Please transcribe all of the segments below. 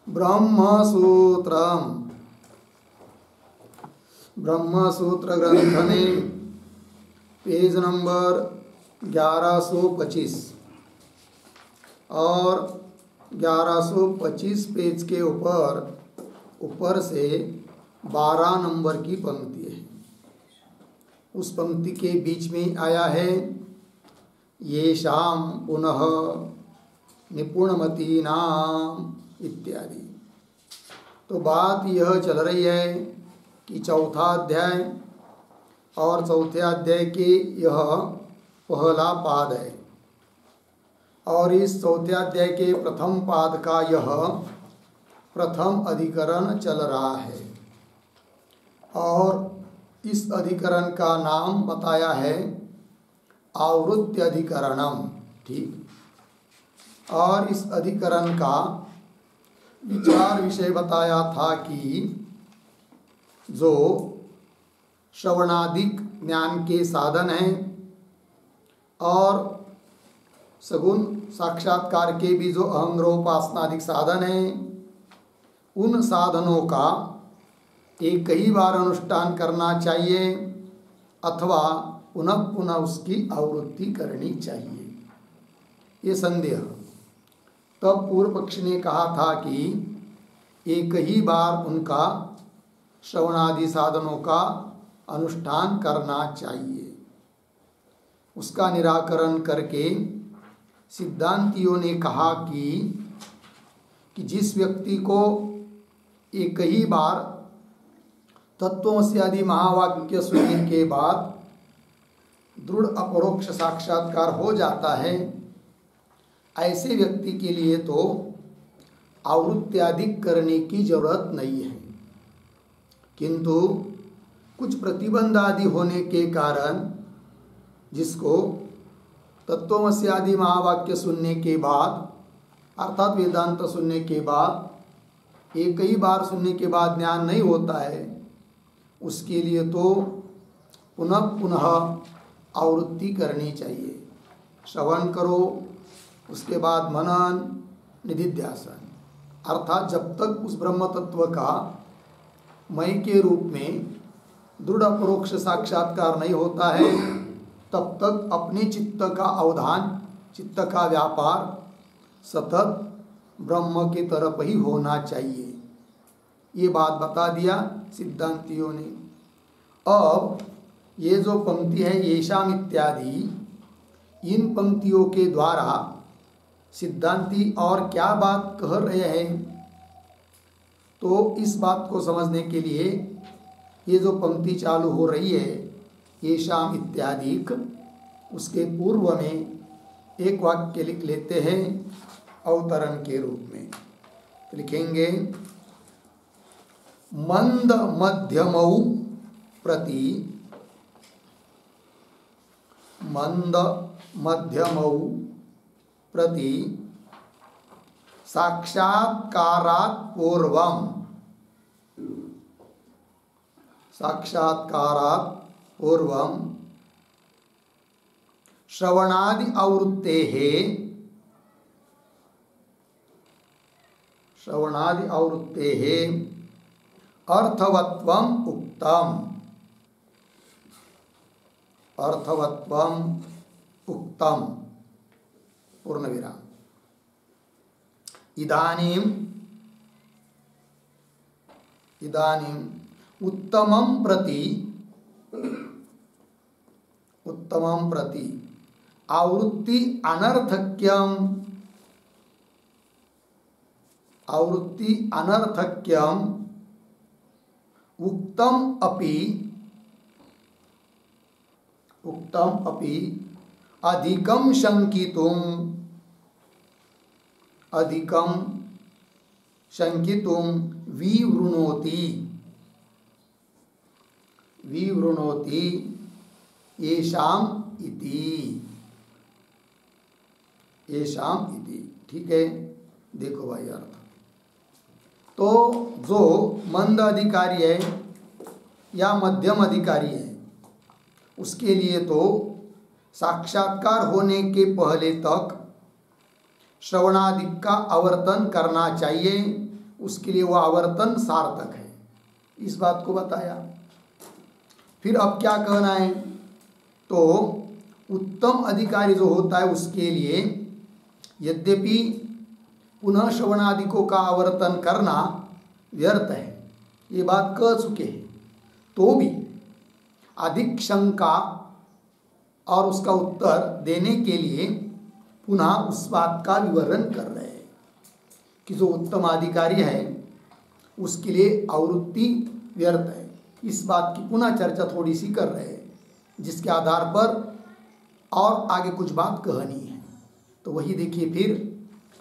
ब्रह्मसूत्रम ब्रह्मसूत्र ग्रंथ में page number 1125 और 1125 पेज के ऊपर से 12 नंबर की पंक्ति है। उस पंक्ति के बीच में आया है येषाम पुनः निपुणमतीनाम इत्यादि। तो बात यह चल रही है कि चौथा अध्याय और चौथे अध्याय के यह पहला पाद है और इस चौथे अध्याय के प्रथम पाद का यह प्रथम अधिकरण चल रहा है और इस अधिकरण का नाम बताया है आवृत्ति अधिकरणम। ठीक। और इस अधिकरण का विचार विषय बताया था कि जो श्रवणादिक ज्ञान के साधन हैं और सगुण साक्षात्कार के भी जो अहंग्रोपासनादिक साधन हैं, उन साधनों का एक ही बार अनुष्ठान करना चाहिए अथवा पुनः पुनः उसकी आवृत्ति करनी चाहिए, ये संदेह। तब पूर्व पक्ष ने कहा था कि एक ही बार उनका श्रवणादि साधनों का अनुष्ठान करना चाहिए। उसका निराकरण करके सिद्धांतियों ने कहा कि जिस व्यक्ति को एक ही बार तत्वमसि आदि महावाक्य सुनने के बाद दृढ़ अपरोक्ष साक्षात्कार हो जाता है, ऐसे व्यक्ति के लिए तो आवृत्त्यादि करने की जरूरत नहीं है। किंतु कुछ प्रतिबंध आदि होने के कारण जिसको तत्वमसि आदि महावाक्य सुनने के बाद अर्थात वेदांत सुनने के बाद एक ही बार सुनने के बाद ज्ञान नहीं होता है, उसके लिए तो पुनः पुनः आवृत्ति करनी चाहिए। श्रवण करो, उसके बाद मनन निधिध्यासन, अर्थात जब तक उस ब्रह्म तत्व का मय के रूप में दृढ़ अपरोक्ष साक्षात्कार नहीं होता है, तब तक अपने चित्त का अवधान, चित्त का व्यापार सतत ब्रह्म की तरफ ही होना चाहिए। ये बात बता दिया सिद्धांतियों ने। अब ये जो पंक्ति है येषाम इत्यादि, इन पंक्तियों के द्वारा सिद्धांती और क्या बात कह रहे हैं, तो इस बात को समझने के लिए ये जो पंक्ति चालू हो रही है येषाम इत्यादि, उसके पूर्व में एक वाक्य लिख लेते हैं अवतरण के रूप में। लिखेंगे मंद मध्यमौ प्रति, मंद मध्यमौ प्रति साक्षात्कारात् पूर्वम, साक्षात्कारात् पूर्वम श्रवणादि आवृत्तेः, श्रवणादि आवृत्तेः अर्थवत्वम उक्तम, अर्थवत्वम उक्तम पूर्ण विराम। इदानीम उत्तमं प्रति, उत्तमं प्रति आवृत्ति अनर्थक्यम, आवृत्ति अनर्थक्यम उक्तम अपि, उक्तम अपि अधिकम शंकितुम, अधिकम शंकितुम विवृणोति, विवृणोति येषाम इति, येषाम इति। ठीक है, देखो भाई अर्थ। तो जो मंद अधिकारी है या मध्यम अधिकारी है, उसके लिए तो साक्षात्कार होने के पहले तक श्रवणादि का आवर्तन करना चाहिए, उसके लिए वो आवर्तन सार्थक है, इस बात को बताया। फिर अब क्या कहना है, तो उत्तम अधिकारी जो होता है उसके लिए यद्यपि पुनः श्रवणादिकों का आवर्तन करना व्यर्थ है, ये बात कह चुके हैं, तो भी अधिक शंका और उसका उत्तर देने के लिए पुनः उस बात का विवरण कर रहे हैं कि जो उत्तम अधिकारी है उसके लिए आवृत्ति व्यर्थ है। इस बात की पुनः चर्चा थोड़ी सी कर रहे हैं, जिसके आधार पर और आगे कुछ बात कहनी है। तो वही देखिए फिर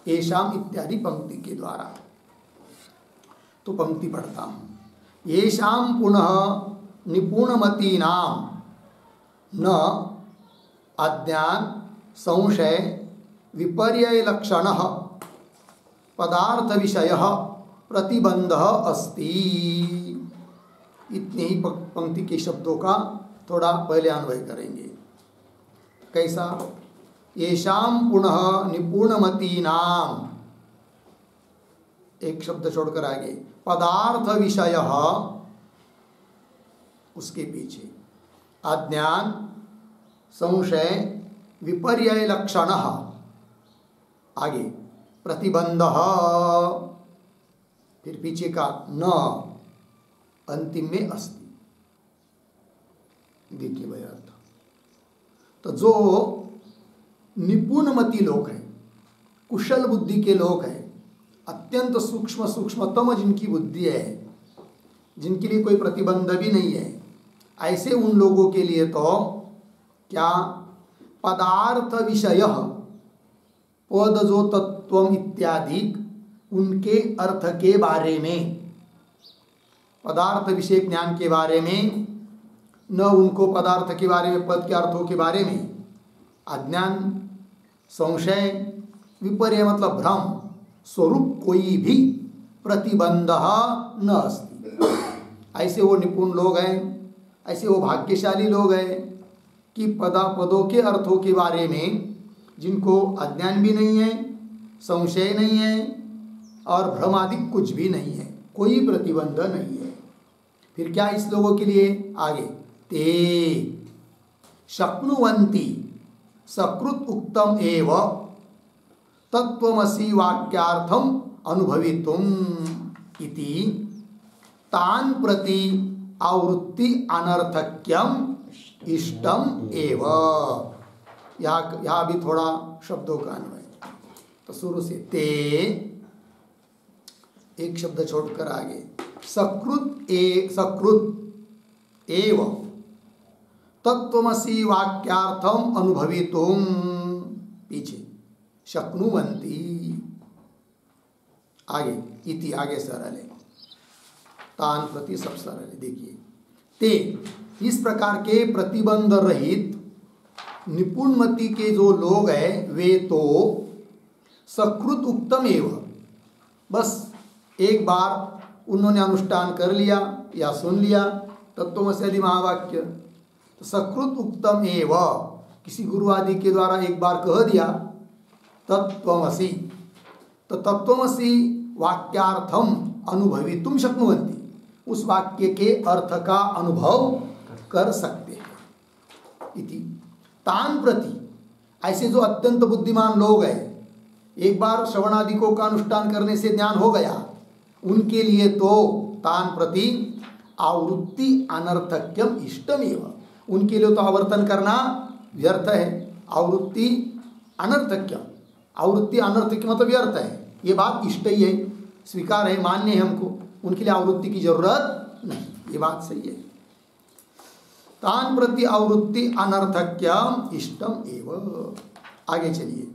येषाम इत्यादि पंक्ति के द्वारा। तो पंक्ति पढ़ता हूँ। येषाम पुनः निपुणमतीनाम न अज्ञान संशय विपर्यय लक्षणः पदार्थ विषयः प्रतिबंधः अस्ति। इतने ही पंक्ति के शब्दों का थोड़ा पहले अन्वय करेंगे। कैसा? येषाम पुनः निपुणमतीनाम, एक शब्द छोड़कर आगे पदार्थ विषयः, उसके पीछे अज्ञान संशय विपर्यय लक्षणः, आगे प्रतिबंधः, फिर पीछे का न, अंतिम में अस्ति। देखिए भाई अर्थ। तो जो निपुणमति लोग हैं, कुशल बुद्धि के लोग हैं, अत्यंत सूक्ष्मतम जिनकी बुद्धि है, जिनके लिए कोई प्रतिबंध भी नहीं है, ऐसे उन लोगों के लिए तो क्या पदार्थ विषय, पद जो तत्व इत्यादि उनके अर्थ के बारे में, पदार्थ विषय ज्ञान के बारे में, न उनको पदार्थ के बारे में, पद के अर्थों के बारे में अज्ञान संशय विपर्य मतलब भ्रम स्वरूप कोई भी प्रतिबंध न अस्ति। ऐसे वो निपुण लोग हैं, ऐसे वो भाग्यशाली लोग हैं कि पदों के अर्थों के बारे में जिनको अज्ञान भी नहीं है, संशय नहीं है और भ्रम आदि कुछ भी नहीं है, कोई प्रतिबंध नहीं है। फिर क्या इस लोगों के लिए आगे ते शक्नुवन्ति सकृत उक्तम एव तत्वमसि वाक्यार्थम अनुभवितुम इति तान प्रति आवृत्ति अनर्थक्यम इष्टम एव। यहाँ भी थोड़ा शब्दों का अन्वय। तो शुरू से ते, एक शब्द छोड़कर आगे सकृत एव तत्वमसि वाक्यार्थम अनुभवितुम, पीछे शक्नुवन्ति, आगे इति, आगे सरल है, तान प्रति सब सरल है। देखिए ते, इस प्रकार के प्रतिबंध रहित निपुणमति के जो लोग हैं वे तो सकृत उक्तम एव, बस एक बार उन्होंने अनुष्ठान कर लिया या सुन लिया तत्वमसि आदि महावाक्य, तो सकृत उक्तम एव, किसी गुरु आदि के द्वारा एक बार कह दिया तत्वमसि, तो तत्वमसि वाक्यार्थम अनुभवितुम शक्नुवन्ति, उस वाक्य के अर्थ का अनुभव कर सकते हैं। इति तान प्रति, ऐसे जो अत्यंत बुद्धिमान लोग हैं, एक बार श्रवणादिकों का अनुष्ठान करने से ज्ञान हो गया, उनके लिए तो तान प्रति आवृत्ति अनर्थक्यम इष्टमेव, उनके लिए तो आवर्तन करना व्यर्थ है। आवृत्ति अनर्थक्यम, आवृत्ति अनर्थक्य मतलब व्यर्थ है, ये बात इष्ट ही है, स्वीकार है, मान्य है हमको, उनके लिए आवृत्ति की जरूरत नहीं, ये बात सही है। तान प्रति आवृत्ति अनर्थक्यम इष्टम एव। आगे चलिए,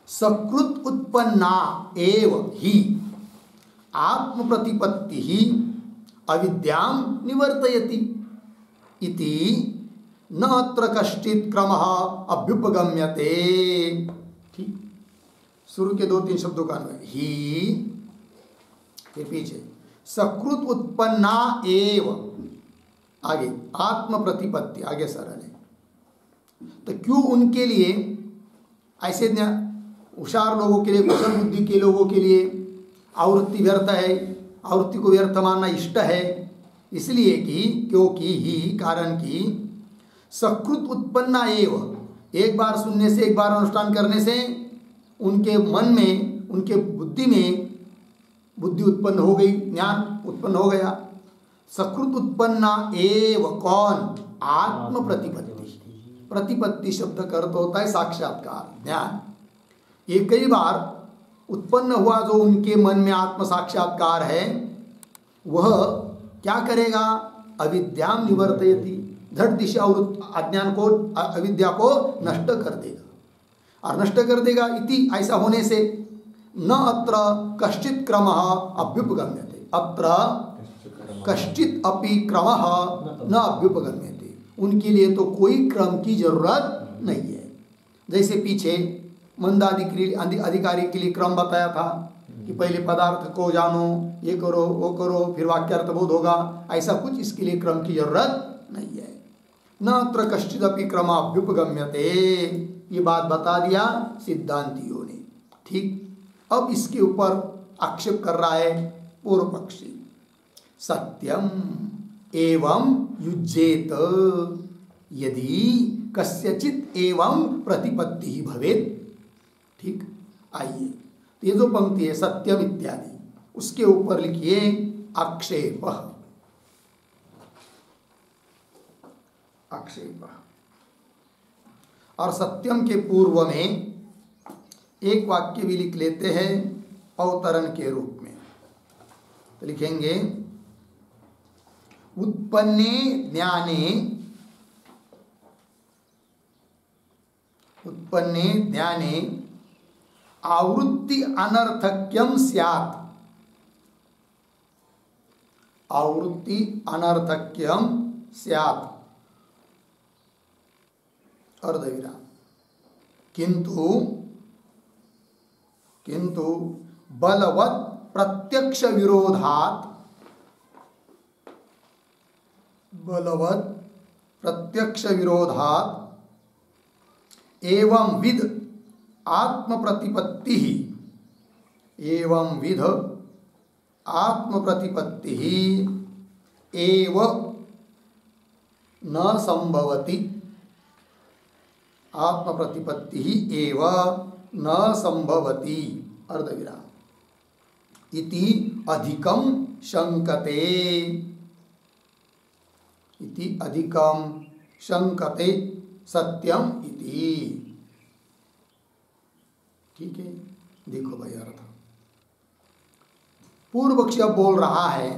सकृत उत्पन्ना एव ही आत्म प्रतिपत्ति ही अविद्याम निवर्तयति इति न अत्र कश्चित् क्रमः अभ्युपगम्यते। ठीक, शुरू के 2-3 शब्दों का अन्वय, ही फिर पीछे सकृत उत्पन्ना एव, आगे आत्म प्रतिपत्ति, आगे सरल है। तो क्यों उनके लिए, ऐसे होशियार लोगों के लिए, कुशल बुद्धि के लोगों के लिए आवृत्ति व्यर्थ है, आवृत्ति को व्यर्थ मानना इष्ट है, इसलिए कि क्योंकि ही कारण की सकृत उत्पन्ना एव, एक बार सुनने से, एक बार अनुष्ठान करने से उनके मन में, उनके बुद्धि में बुद्धि उत्पन्न हो गई, ज्ञान उत्पन्न हो गया। सकृत उत्पन्ना एव कौन? आत्म प्रतिपत्ति। प्रतिपत्ति शब्द का अर्थ होता है साक्षात्कार, ज्ञान। ये कई बार उत्पन्न हुआ जो उनके मन में आत्म साक्षात्कार है, वह क्या करेगा? अविद्याम निवर्तयति, झट दिशा अज्ञान को, अविद्या को नष्ट कर देगा, और नष्ट कर देगा इति, ऐसा होने से न अत्र कश्चित क्रमः अभ्युपगम्यते, अत्र कश्चित अपि क्रमः न अभ्युपगम्यते, उनके लिए तो कोई क्रम की जरूरत नहीं है। जैसे पीछे मंदाधिकारी अधिकारी के लिए क्रम बताया था कि पहले पदार्थ को जानो, ये करो, वो करो, फिर वाक्यार्थ बोध होगा, ऐसा कुछ इसके लिए क्रम की जरूरत नहीं है। न अत्र कश्चिदपि क्रम अभ्युपगम्यते, ये बात बता दिया सिद्धांतियों ने। ठीक, अब इसके ऊपर आक्षेप कर रहा है पूर्व पक्षी। सत्यम एवं युज्येत यदि कस्यचित एवं प्रतिपत्ति भवेत्। ठीक, आइए ये जो पंक्ति है सत्यम इत्यादि, उसके ऊपर लिखिए आक्षेप। आक्षेप, और सत्यम के पूर्व में एक वाक्य भी लिख लेते हैं अवतरण के रूप में। तो लिखेंगे उत्पन्ने ज्ञाने, उत्पन्ने ज्ञाने आवृत्ति अनर्थक्यम स्यात्, आवृत्ति अनर्थक्यम स्यात्, अर्धविराम, किंतु किंतु बलवत् प्रत्यक्ष विरोधात्, बलवत् प्रत्यक्ष विरोधात् एवं विद आत्म प्रतिपत्ति, एवं विध आत्म प्रतिपत्ति एव न संभवति, आत्म प्रतिपत्ति एव न संभवति, अर्धविराम, इति अधिकम शंकते, इति अधिकम शंकते सत्यम इति। ठीक है, देखो भाई अर्थ। पूर्व पक्षी अब बोल रहा है,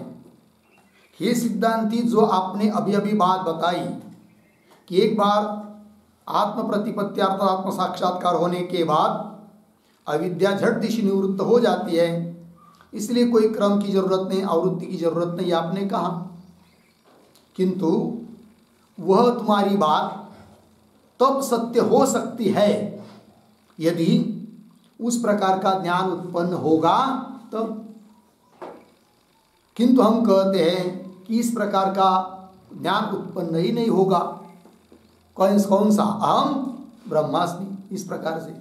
हे सिद्धांती, जो आपने अभी अभी बात बताई कि एक बार आत्म प्रतिपत्ति अर्थात आत्म साक्षात्कार होने के बाद अविद्या झट दिशा निवृत्त हो जाती है, इसलिए कोई क्रम की जरूरत नहीं, आवृत्ति की जरूरत नहीं, आपने कहा। किंतु वह तुम्हारी बात तब सत्य हो सकती है यदि उस प्रकार का ज्ञान उत्पन्न होगा तब। किंतु हम कहते हैं कि इस प्रकार का ज्ञान उत्पन्न ही नहीं होगा। कौन सा? अहम ब्रह्मास्मि, इस प्रकार से।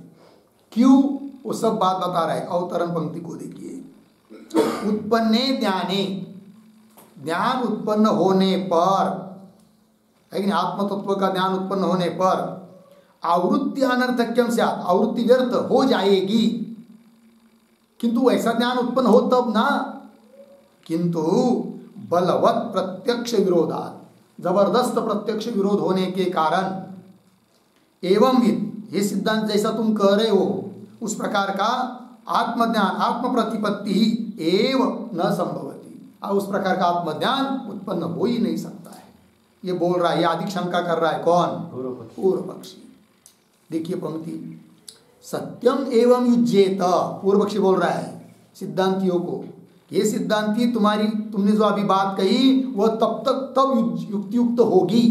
क्यों? वो सब बात बता रहा है। अवतरण पंक्ति को देखिए। उत्पन्ने ज्ञाने, ज्ञान उत्पन्न होने पर, है कि आत्म तत्व का ज्ञान उत्पन्न होने पर आवृत्ति अनर्थक्यम स्यात्, आवृत्ति व्यर्थ हो जाएगी। किंतु ऐसा ज्ञान उत्पन्न हो तब ना, किंतु बलवत् प्रत्यक्ष विरोधात्, जबरदस्त प्रत्यक्ष विरोध होने के कारण एवं ये सिद्धांत जैसा तुम कह रहे हो उस प्रकार का आत्मज्ञान आत्म प्रतिपत्ति ही एव न संभवती, और उस प्रकार का आत्मज्ञान उत्पन्न हो ही नहीं सकता है। ये बोल रहा है, ये आदि शंका कर रहा है कौन? पूर्व पक्षी। देखिए पंक्ति, सत्यम एवं युज्येत, पूर्व पक्षी बोल रहा है सिद्धांतियों को, ये सिद्धांति तुमने जो अभी बात कही वह तब युक्तियुक्त होगी।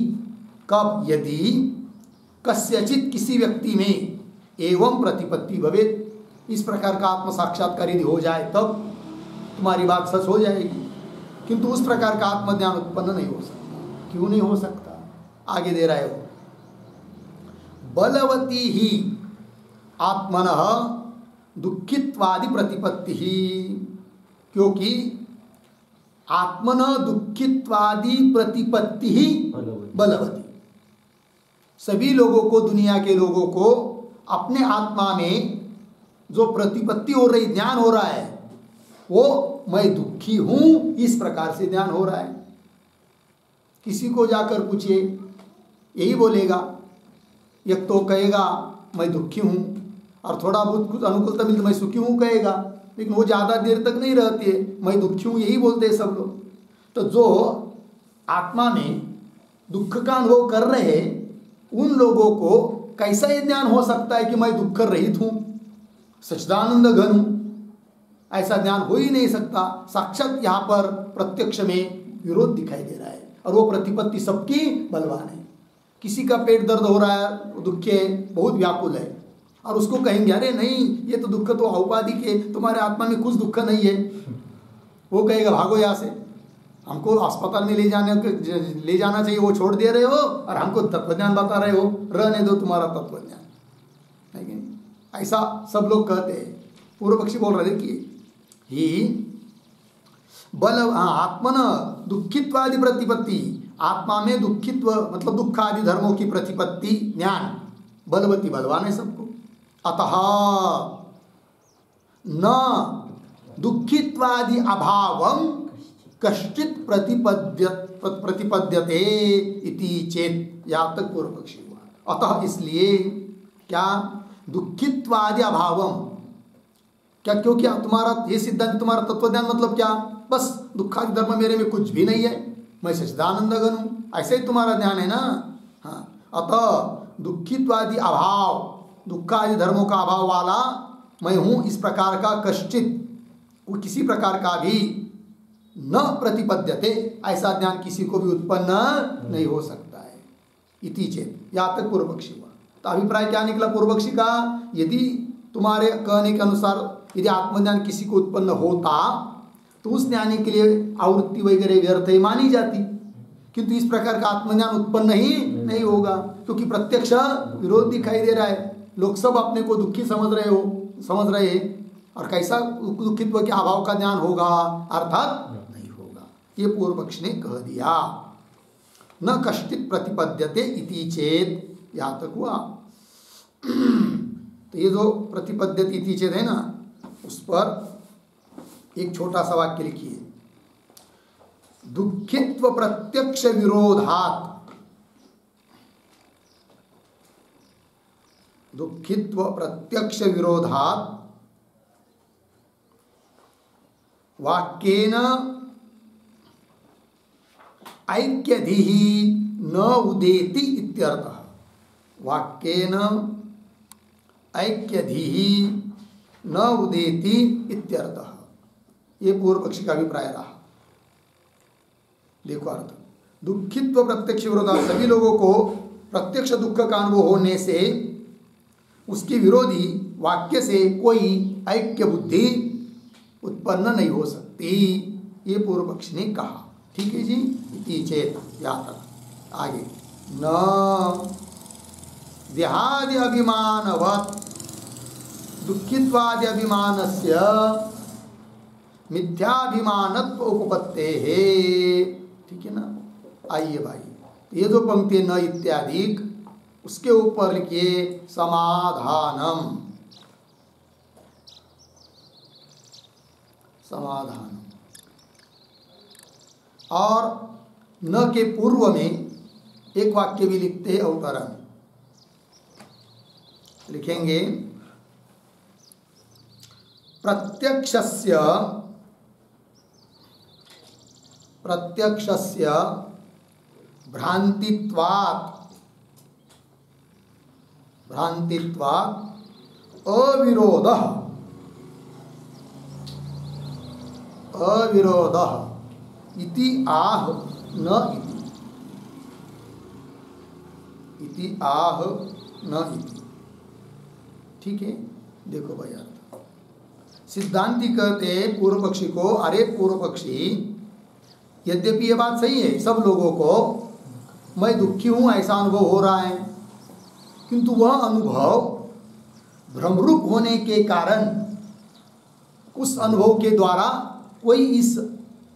कब? यदि कस्यचित किसी व्यक्ति में एवं प्रतिपत्ति भवेत्, इस प्रकार का आत्म साक्षात्कार यदि हो जाए तब तुम्हारी बात सच हो जाएगी। किंतु उस प्रकार का आत्मज्ञान उत्पन्न नहीं हो सकता। क्यों नहीं हो सकता? आगे दे रहा है वो, बलवती ही आत्मनः दुखित्वादि प्रतिपत्ति ही, क्योंकि आत्मन दुखित्वादि प्रतिपत्ति ही बलवती। सभी लोगों को, दुनिया के लोगों को अपने आत्मा में जो प्रतिपत्ति हो रही, ज्ञान हो रहा है, वो मैं दुखी हूं, इस प्रकार से ज्ञान हो रहा है। किसी को जाकर पूछिए, यही बोलेगा। एक तो कहेगा मैं दुखी हूं, और थोड़ा बहुत कुछ अनुकूलता मिलती मैं सुखी हूं कहेगा, लेकिन वो ज़्यादा देर तक नहीं रहती है। मैं दुखी हूं यही बोलते हैं सब लोग। तो जो आत्मा में दुख का अनुभव कर रहे हैं, उन लोगों को कैसा ये ज्ञान हो सकता है कि मैं दुख रहित हूं, सच्चिदानंद घन हूं? ऐसा ज्ञान हो ही नहीं सकता। साक्षात यहाँ पर प्रत्यक्ष में विरोध दिखाई दे रहा है, और वो प्रतिपत्ति सबकी बलवान है। किसी का पेट दर्द हो रहा है, दुख है, बहुत व्याकुल है, और उसको कहेंगे अरे नहीं ये तो दुख तो औपाधिक है, तुम्हारे आत्मा में कुछ दुख नहीं है। वो कहेगा भागो यहाँ से, हमको अस्पताल में ले जाना चाहिए, वो छोड़ दे रहे हो, और हमको तत्वज्ञान बता रहे हो, रहने दो तुम्हारा तत्वज्ञान। लेकिन ऐसा सब लोग कहते हैं। पूर्व पक्षी बोल रहे थे कि ही बल आत्मन दुखित्वादि प्रतिपत्ति, आत्मा में दुखित्व मतलब दुख आदि धर्मों की प्रतिपत्ति ज्ञान बलवती, बलवान है सबको। अतः न दुखित्वादि अभावं कश्चित प्रतिपद्यते इति चेत, यहाँ तक पूर्व पक्षी हुआ। अतः इसलिए क्या दुखित्वादि अभावम, क्या क्योंकि तुम्हारा ये सिद्धांत, तुम्हारा तत्वज्ञान मतलब क्या, बस दुखादि धर्म मेरे में कुछ भी नहीं है, मैं सच्चिदानंद घन हूँ, ऐसे ही तुम्हारा ज्ञान है ना। हाँ, अतः दुखित्वादि अभाव, दुखादि धर्मों का अभाव वाला मैं हूँ, इस प्रकार का कश्चित, किसी प्रकार का भी न प्रतिपद्यते, ऐसा ज्ञान किसी को भी उत्पन्न नहीं हो सकता है। इति चेत, यहाँ तक पूर्व पक्षी हुआ। तो अभिप्राय क्या निकला पूर्व पक्षी का, यदि तुम्हारे कहने के अनुसार यदि आत्मज्ञान किसी को उत्पन्न होता तो उस ज्ञानी के लिए आवृत्ति वगैरह व्यर्थ मानी जाती, किंतु इस प्रकार का आत्मज्ञान उत्पन्न ही नहीं होगा, क्योंकि प्रत्यक्ष विरोध दिखाई दे रहा है। लोग सब अपने को दुखी समझ रहे हैं, और कैसा दुखित्व के अभाव का ज्ञान होगा, अर्थात नहीं होगा। ये पूर्व पक्ष ने कह दिया। न कश्चित प्रतिपद्यते इति चेत, यहाँ तक हुआ। तो ये जो प्रतिपद्यते इति चेत है ना, उस पर एक छोटा सा वाक्य लिखिए। दुखित्व प्रत्यक्ष विरोधात, दुखित्व प्रत्यक्ष विरोधात वाक्येन ऐक्यधिः न उदेति इत्यर्थः। वाक्येन ऐक्यधिः न उदेति इत्यर्थः, ये पूर्व पक्षी का अभिप्राय रहा। देखो अर्थ, दुखित्व प्रत्यक्ष विरोधात, सभी लोगों को प्रत्यक्ष दुख का अनुभव होने से उसकी विरोधी वाक्य से कोई ऐक्य बुद्धि उत्पन्न नहीं हो सकती, ये पूर्व पक्ष ने कहा। ठीक है जी, इति चेत, यहाँ तक आगे। न देहादि अभिमानवत् दुखित्वादि अभिमानस्य मिथ्याभिमानत्व उपपत्तेः। ठीक है ना। आइए भाई, ये जो पंक्ति न इत्यादि, उसके ऊपर लिखिए समाधानम। समाधान, और न के पूर्व में एक वाक्य भी लिखते हैं अवतरण, लिखेंगे प्रत्यक्षस्य भ्रांतित्वात् अविरोधः इति आह न इति आह न इति। ठीक है, देखो भाई यार, सिद्धांती कहते पूर्व पक्षी को, अरे पूर्व पक्षी, यद्यपि ये बात सही है, सब लोगों को मैं दुखी हूं ऐसा अनुभव हो रहा है, किंतु वह अनुभव भ्रमरूप होने के कारण उस अनुभव के द्वारा कोई इस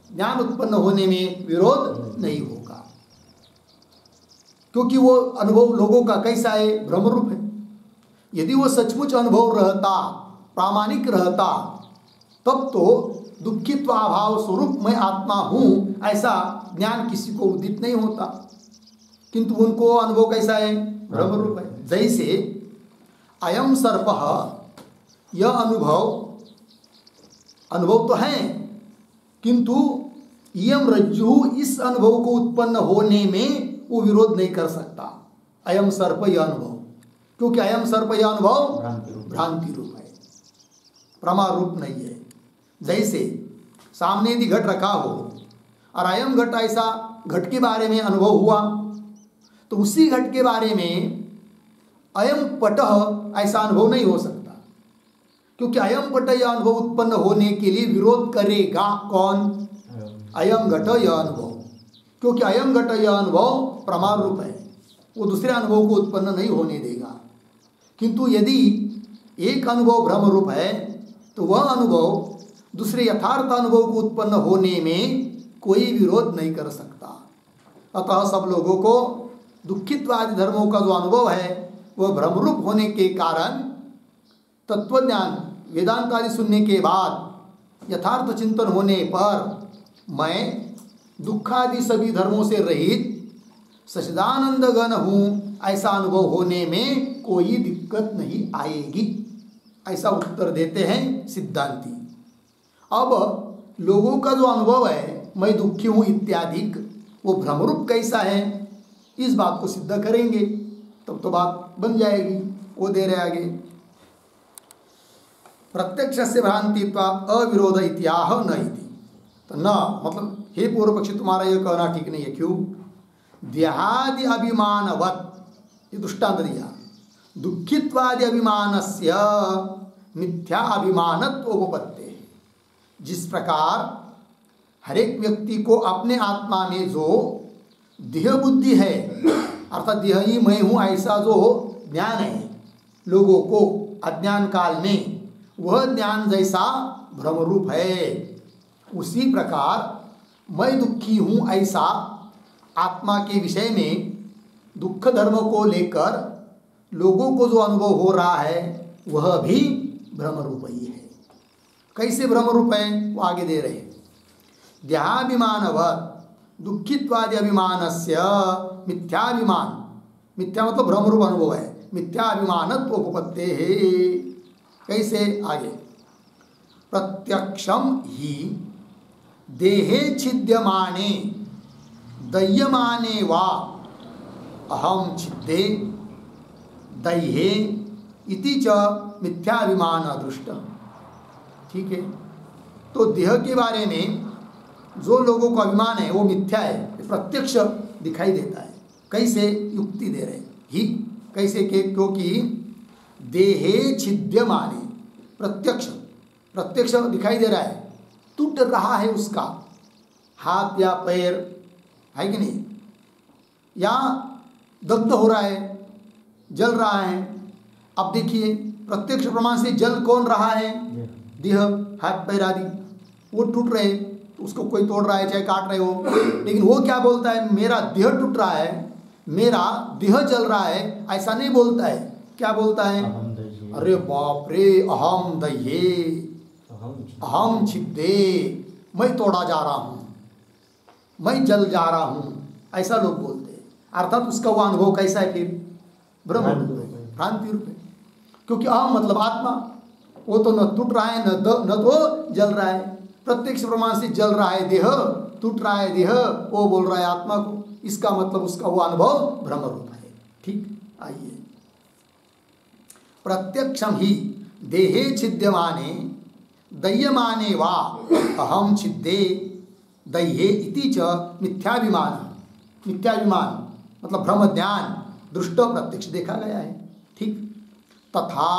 ज्ञान उत्पन्न होने में विरोध नहीं होगा, क्योंकि वो अनुभव लोगों का कैसा है, भ्रमरूप है। यदि वो सचमुच अनुभव रहता, प्रामाणिक रहता, तब तो दुखित्वाभाव स्वरूप मैं आत्मा हूं ऐसा ज्ञान किसी को उदित नहीं होता, किंतु उनको अनुभव कैसा है, भ्रमरूप है। जैसे अयम सर्प, यह अनुभव तो है, किंतु इयम रज्जु, इस अनुभव को उत्पन्न होने में वो विरोध नहीं कर सकता। अयम सर्प यह अनुभव, क्योंकि अयम सर्प यह अनुभव भ्रांति रूप है, प्रमा रूप नहीं है। जैसे सामने यदि घट रखा हो और अयम घट, ऐसा घट के बारे में अनुभव हुआ, तो उसी घट के बारे में अयम पट ऐसा अनुभव नहीं हो सकता, क्योंकि अयम पट यह अनुभव उत्पन्न होने के लिए विरोध करेगा कौन, अयम घट यह अनुभव, क्योंकि अयम घट यह अनुभव प्रमाण रूप है, वो दूसरे अनुभव को उत्पन्न नहीं होने देगा। किंतु यदि एक अनुभव भ्रम रूप है तो वह अनुभव दूसरे यथार्थ अनुभव को उत्पन्न होने में कोई विरोध नहीं कर सकता। अतः सब लोगों को दुखित्वादि धर्मों का जो अनुभव है वह भ्रमरूप होने के कारण तत्वज्ञान वेदांत आदि सुनने के बाद यथार्थ चिंतन होने पर मैं दुखादि सभी धर्मों से रहित सच्चिदानंद घन हूँ ऐसा अनुभव होने में कोई दिक्कत नहीं आएगी, ऐसा उत्तर देते हैं सिद्धांती। अब लोगों का जो अनुभव है मैं दुखी हूँ इत्यादि, वो भ्रमरूप कैसा है, इस बात को सिद्ध करेंगे तब तो बात बन जाएगी। वो दे रहे आगे, प्रत्यक्ष से भ्रांतित्वा अविरोध इत्याह न इति। तो न मतलब हे पूर्व पक्षी तुम्हारा यह कहना ठीक नहीं है। क्यों? देहादि अभिमानवत, ये दृष्टांत दिया, दुखित्वादि अभिमानस्य मिथ्या अभिमानत्व उपपत्ते। जिस प्रकार हर एक व्यक्ति को अपने आत्मा में जो देह बुद्धि है, अर्थात देह ही मैं हूँ ऐसा जो ज्ञान है लोगों को अज्ञान काल में, वह ज्ञान जैसा भ्रमरूप है, उसी प्रकार मैं दुखी हूँ ऐसा आत्मा के विषय में दुख धर्म को लेकर लोगों को जो अनुभव हो रहा है वह भी भ्रमरूप ही है। कैसे भ्रमरूप है वो आगे दे रहे। देहाभिमानवत् दुखित्वादि अभिमानस्य मिथ्याभिमान, मिथ्या मतलब भ्रमरूप अनुभव है, मिथ्याभिमानत्व उपपत्ते है। कैसे? आगे, प्रत्यक्षम ही देहे छिद्यमाने दह्यमाने वा अहम छिद्दे दह्ये इति च मिथ्याभिमान दृष्ट। ठीक है, तो देह के बारे में जो लोगों को अभिमान है वो मिथ्या है, प्रत्यक्ष दिखाई देता है। कैसे? युक्ति दे रहे ही, कैसे के, क्योंकि देहे छिद्यमाने, प्रत्यक्ष दिखाई दे रहा है, टूट रहा है उसका हाथ या पैर, है कि नहीं, या दग्ध हो रहा है, जल रहा है। अब देखिए प्रत्यक्ष प्रमाण से जल कौन रहा है? देह, हाथ पैर आदि, वो टूट रहे, उसको कोई तोड़ रहा है चाहे काट रहे हो, लेकिन वो क्या बोलता है? मेरा देह टूट रहा है, मेरा देह जल रहा है, ऐसा नहीं बोलता है। क्या बोलता है? अरे बाप रे, अहम दह्ये, अहम छिद्दे, मैं तोड़ा जा रहा हूँ, मैं जल जा रहा हूँ, ऐसा लोग बोलते हैं। अर्थात उसका वो अनुभव कैसा है? फिर ब्रह्म रूप है, भ्रांति रूप है, क्योंकि अहम मतलब आत्मा, वो तो न टूट रहा है न तो जल रहा है। प्रत्यक्ष प्रमाण से जल रहा है देह, टूट रहा है देह, वो बोल रहा है आत्मा को, इसका मतलब उसका वो अनुभव भ्रम रूप है। ठीक, आइए, प्रत्यक्षम ही देहे छिद्यमाने दह्यमाने वा अहम छिद्दे दह्ये इति च मिथ्याभिमान, मिथ्याभिमान मतलब भ्रम ज्ञान दृष्ट प्रत्यक्ष देखा गया है। ठीक, तथा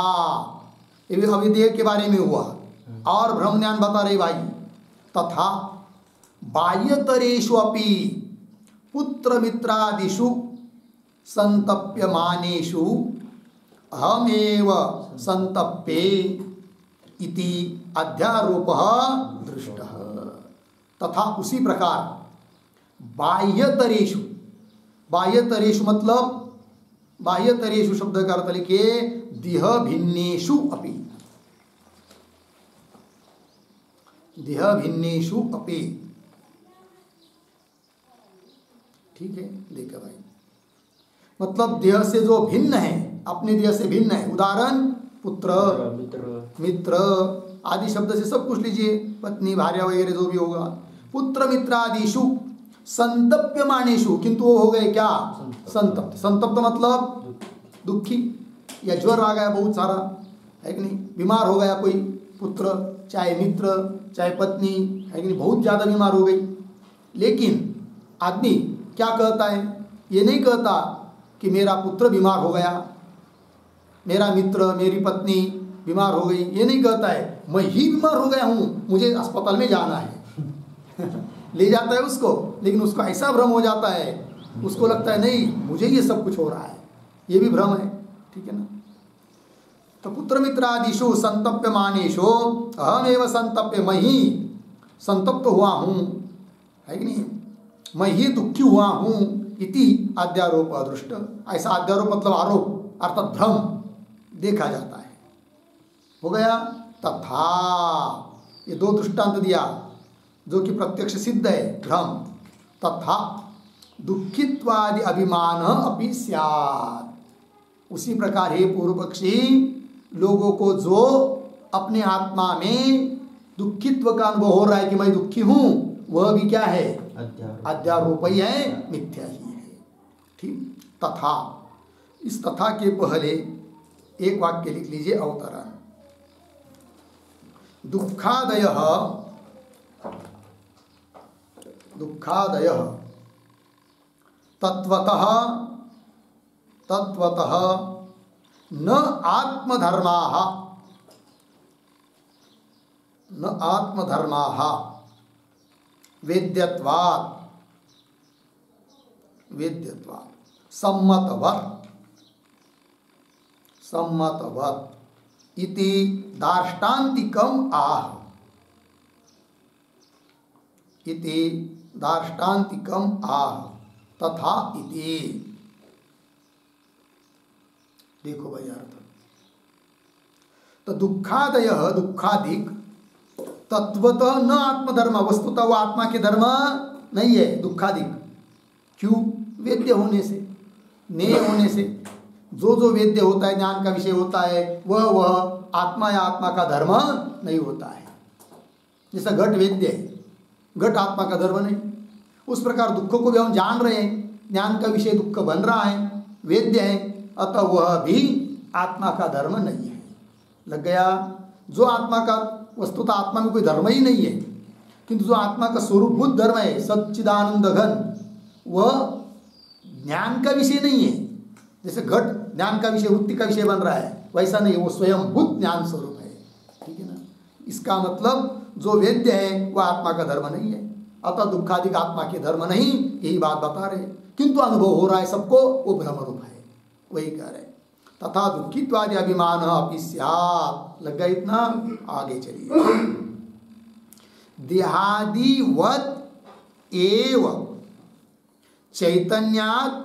अभी देह के बारे में हुआ और भ्रम ज्ञान बता रहे भाई। तथा बाह्यतरेषु अपि पुत्र मित्रादिषु संतप्यमानेषु अहमेव संतप्ये इति अध्यारोपः दृष्टः। तथा उसी प्रकार बाह्यतरेषु, बाह्यतरेषु मतलब बाह्यतरेषु शब्द का अर्थ लिखिए देह भिन्नेषु अपि, देह भिन्नेषु अपि। ठीक है, देखा भाई, मतलब देह से जो भिन्न है, अपने देह से भिन्न है। उदाहरण पुत्र, मित्र आदि शब्द से सब कुछ लीजिए, पत्नी, भार्या वगैरह जो भी होगा। पुत्र मित्र आदिषु संतप्यमानेषु, किंतु वो हो गए क्या? संतप्त। संतप्त मतलब दुखी, या ज्वर आ गया बहुत सारा, है कि नहीं, बीमार हो गया कोई पुत्र, चाहे मित्र चाहे पत्नी, है कि नहीं, बहुत ज़्यादा बीमार हो गई। लेकिन आदमी क्या कहता है? ये नहीं कहता कि मेरा पुत्र बीमार हो गया, मेरा मित्र, मेरी पत्नी बीमार हो गई, ये नहीं कहता है। मैं ही बीमार हो गया हूँ, मुझे अस्पताल में जाना है ले जाता है उसको, लेकिन उसको ऐसा भ्रम हो जाता है, उसको लगता है नहीं मुझे ये सब कुछ हो रहा है, ये भी भ्रम है। ठीक है ना। तो पुत्र मित्रादिषु संतप्यमानेषु अहमेव संतप्य, मैं ही संतप्त हुआ हूँ, है कि नहीं, मैं ही दुखी हुआ हूँ, इति अध्यारोप अदृष्ट। ऐसा अध्यारोप मतलब आरोप अर्थात भ्रम देखा जाता है। हो गया। तथा, ये दो दृष्टांत दिया जो कि प्रत्यक्ष सिद्ध है भ्रम। तथा दुखित्वादि अभिमान अपि स्यात्, उसी प्रकार हे पूर्व पक्षी, लोगों को जो अपने आत्मा में दुखित्व का अनुभव हो रहा है कि मैं दुखी हूं, वह भी क्या है? अध्यारोप ही है, मिथ्या ही है। ठीक। तथा, इस तथा के पहले एक वाक्य लिख लीजिए, अवतरण। दुखादयः, दुखादयः तत्वतः, तत्वतः न आत्मधर्माः, न आत्मधर्माः वेद्यत्वात्, वेद्यत्वात् सम्मतवत्, सम्मतवत् इति दार्ष्टान्तिकम् आह, इति दार्ष्टान्तिकम् आह। तथा इति, देखो भाई अर्थ। तो दुखादय, दुखादिक, तत्वतः न आत्मधर्म, वस्तुतः वो आत्मा के धर्म नहीं है दुखादिक। क्यों? वेद्य होने से, नेय होने से। जो जो वेद्य होता है, ज्ञान का विषय होता है, वह आत्मा या आत्मा का धर्म नहीं होता है। जैसा घट वेद्य है, घट आत्मा का धर्म नहीं, उस प्रकार दुखों को भी हम जान रहे हैं, ज्ञान का विषय दुख बन रहा है, वेद्य है, अतः वह भी आत्मा का धर्म नहीं है। लग गया। जो आत्मा का, वस्तुतः आत्मा में कोई धर्म ही नहीं है, किंतु जो आत्मा का स्वरूपभूत धर्म है सच्चिदानंद घन, वह ज्ञान का विषय नहीं है। जैसे घट ज्ञान का विषय, वृत्ति का विषय बन रहा है, वैसा नहीं, वो स्वयंभूत ज्ञान स्वरूप है। ठीक है ना। इसका मतलब जो वेद्य है वह आत्मा का धर्म नहीं है, अतः दुखादिक आत्मा के धर्म नहीं, यही बात बता रहे। किंतु अनुभव हो रहा है सबको, वो भ्रम रूप है, वही कह रहे। तथा दुखित्वादि अभिमान अपि स्यात्। लग गया इतना? आगे चलिए। देहादिवत् एव चैतन्यात्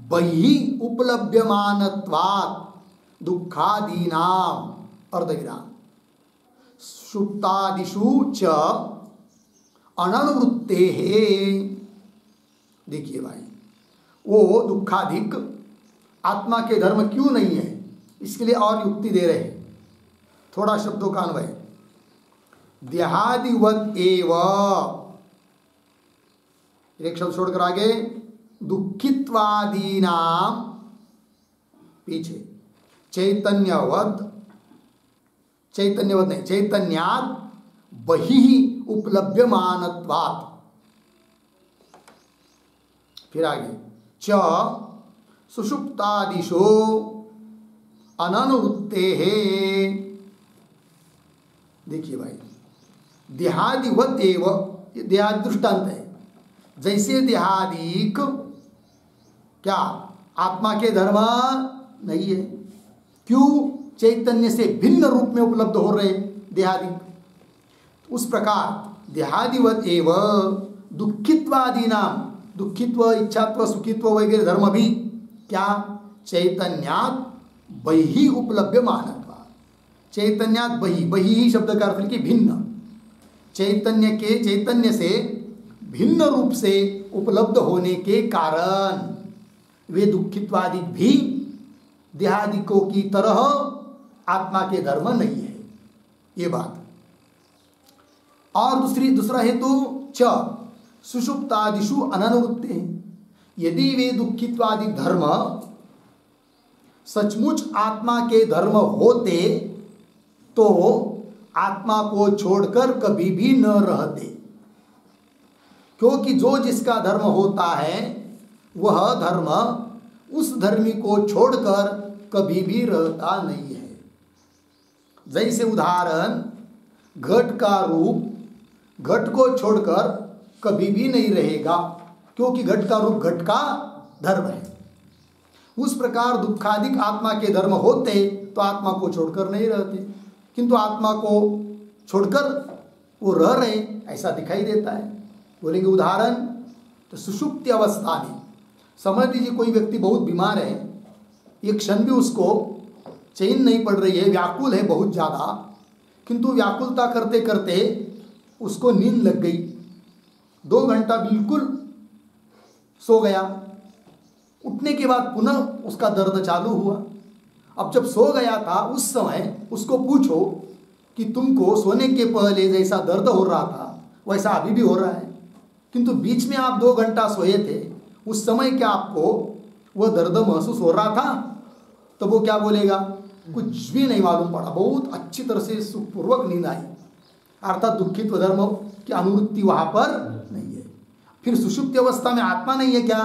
बहिः उपलभ्यमानत्वात् दुःखादीनाम् अर्धविराम सुप्तादिषु च अननुवृत्तेः। देखिए भाई, वो दुखाधिक आत्मा के धर्म क्यों नहीं है, इसके लिए और युक्ति दे रहे हैं। थोड़ा शब्दों का अन्वय। देहादिवत् एव, एक शब्द छोड़कर आगे, दुखित्वादीनाम, पीछे चैतन्यवत्, चैतन्यवत् नहीं, चैतन्यात् बहिः उपलभ्यमानत्वात्। फिर आगे, च सुषुप्तादिषु अननुवृत्तेः। देखिए भाई, देहादिवत् एव, देहादि दृष्टांत है। जैसे देहादिक क्या आत्मा के धर्म नहीं है, क्यों? चैतन्य से भिन्न रूप में उपलब्ध हो रहे देहादिक। उस प्रकार देहादिवत एव दुखित्वादीनाम, दुखित्व, इच्छात्व, सुखित्व वगैरह धर्म भी क्या चैतन्यात बहि उपलब्ध मानत्वा, चैतन्यात बहि, बहि ही शब्द का अर्थ कि भिन्न, चैतन्य के, चैतन्य से भिन्न रूप से उपलब्ध होने के कारण वे दुखित्वादि भी देहादिकों की तरह आत्मा के धर्म नहीं है, ये बात। और दूसरा हेतु च सुषुप्तादिषु अननुवृत्ते, यदि वे दुखित्वादि धर्म सचमुच आत्मा के धर्म होते तो आत्मा को छोड़कर कभी भी न रहते, क्योंकि जो जिसका धर्म होता है वह धर्म उस धर्मी को छोड़कर कभी भी रहता नहीं है। जैसे उदाहरण, घट का रूप घट को छोड़कर कभी भी नहीं रहेगा, क्योंकि घट का रूप घट का धर्म है। उस प्रकार दुखादिक आत्मा के धर्म होते तो आत्मा को छोड़कर नहीं रहते, किंतु आत्मा को छोड़कर वो रह रहे, ऐसा दिखाई देता है। बोलेंगे उदाहरण, तो सुषुप्ति अवस्था में समझ लीजिए कोई व्यक्ति बहुत बीमार है, एक क्षण भी उसको चैन नहीं पड़ रही है, व्याकुल है बहुत ज़्यादा, किंतु व्याकुलता करते करते उसको नींद लग गई, 2 घंटा बिल्कुल सो गया, उठने के बाद पुनः उसका दर्द चालू हुआ। अब जब सो गया था उस समय उसको पूछो कि तुमको सोने के पहले जैसा दर्द हो रहा था वैसा अभी भी हो रहा है, किंतु बीच में आप 2 घंटा सोए थे, उस समय क्या आपको वह दर्द महसूस हो रहा था? तो वो क्या बोलेगा? कुछ भी नहीं मालूम पड़ा, बहुत अच्छी तरह से सुखपूर्वक नींद आई, अर्थात दुखित्व धर्म की अनुवृत्ति वहाँ पर नहीं है। फिर सुषुप्ति अवस्था में आत्मा नहीं है क्या?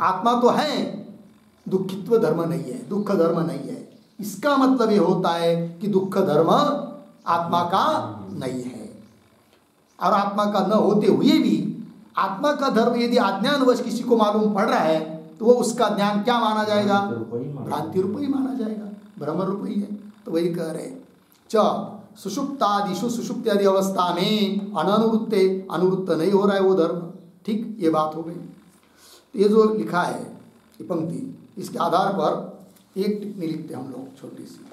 आत्मा तो है, दुखित्व धर्म नहीं है, दुख धर्म नहीं है। इसका मतलब ये होता है कि दुख धर्म आत्मा का नहीं है, और आत्मा का न होते हुए भी आत्मा का धर्म यदि अज्ञानवश किसी को मालूम पड़ रहा है तो वो उसका ज्ञान क्या माना जाएगा? भ्रांति रूप ही माना जाएगा, भ्रम रूप ही है। तो वही कह रहे च सुषुप्तादिषु, सुषुप्ति आदि अवस्था में अननुवृत्ते, अनुवृत्त नहीं हो रहा है वो धर्म। ठीक, ये बात हो गई। तो ये जो लिखा है ये पंक्ति, इसके आधार पर एक टिप्पणी लिखते हम लोग छोटी सी,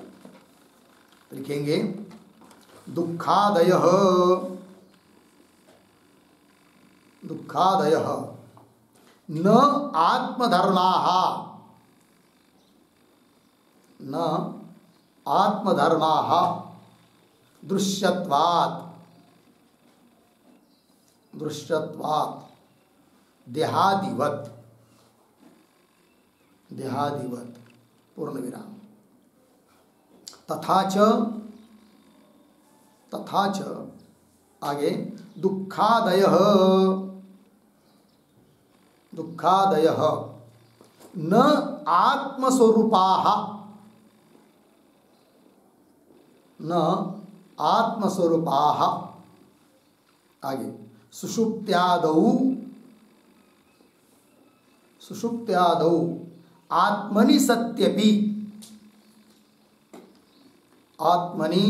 लिखेंगे दुखादयः दुखादयः न आत्मधर्माः, न आत्मधर्माः दृश्यत्वात्, दृश्यत्वात् देहादिवत्, देहादिवत् पूर्ण विराम, तथा च आगे दुखादयः, दुखादयः न आत्मस्वरूपाः, न आत्मस्वरूपाः, आगे सुषुप्त्यादौ, सुषुप्त्यादौ आत्मनि सत्यपि, आत्मनि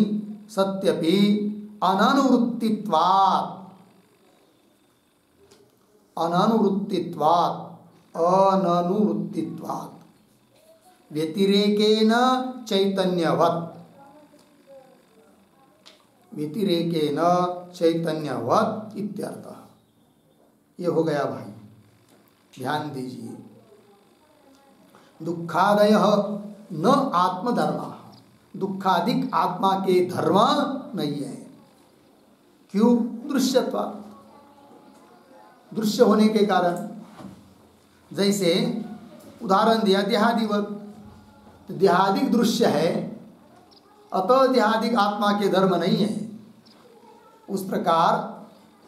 सत्यपि अननुवृत्तित्वात्, अननुवृत्तित्वात्, अननुवृत्तित्वात् व्यतिरेकेन चैतन्यवत्, व्यतिरेकेन चैतन्यवत् इत्यर्थः। ये हो गया भाई, ध्यान दीजिए। दुखादयः न आत्मधर्मः, दुखादिक आत्मा के धर्म नहीं है। क्यों? दृश्यत्वात्, दृश्य होने के कारण। जैसे उदाहरण दिया देहादिवत, तो देहादिक दृश्य है, अतः देहादिक आत्मा के धर्म नहीं है। उस प्रकार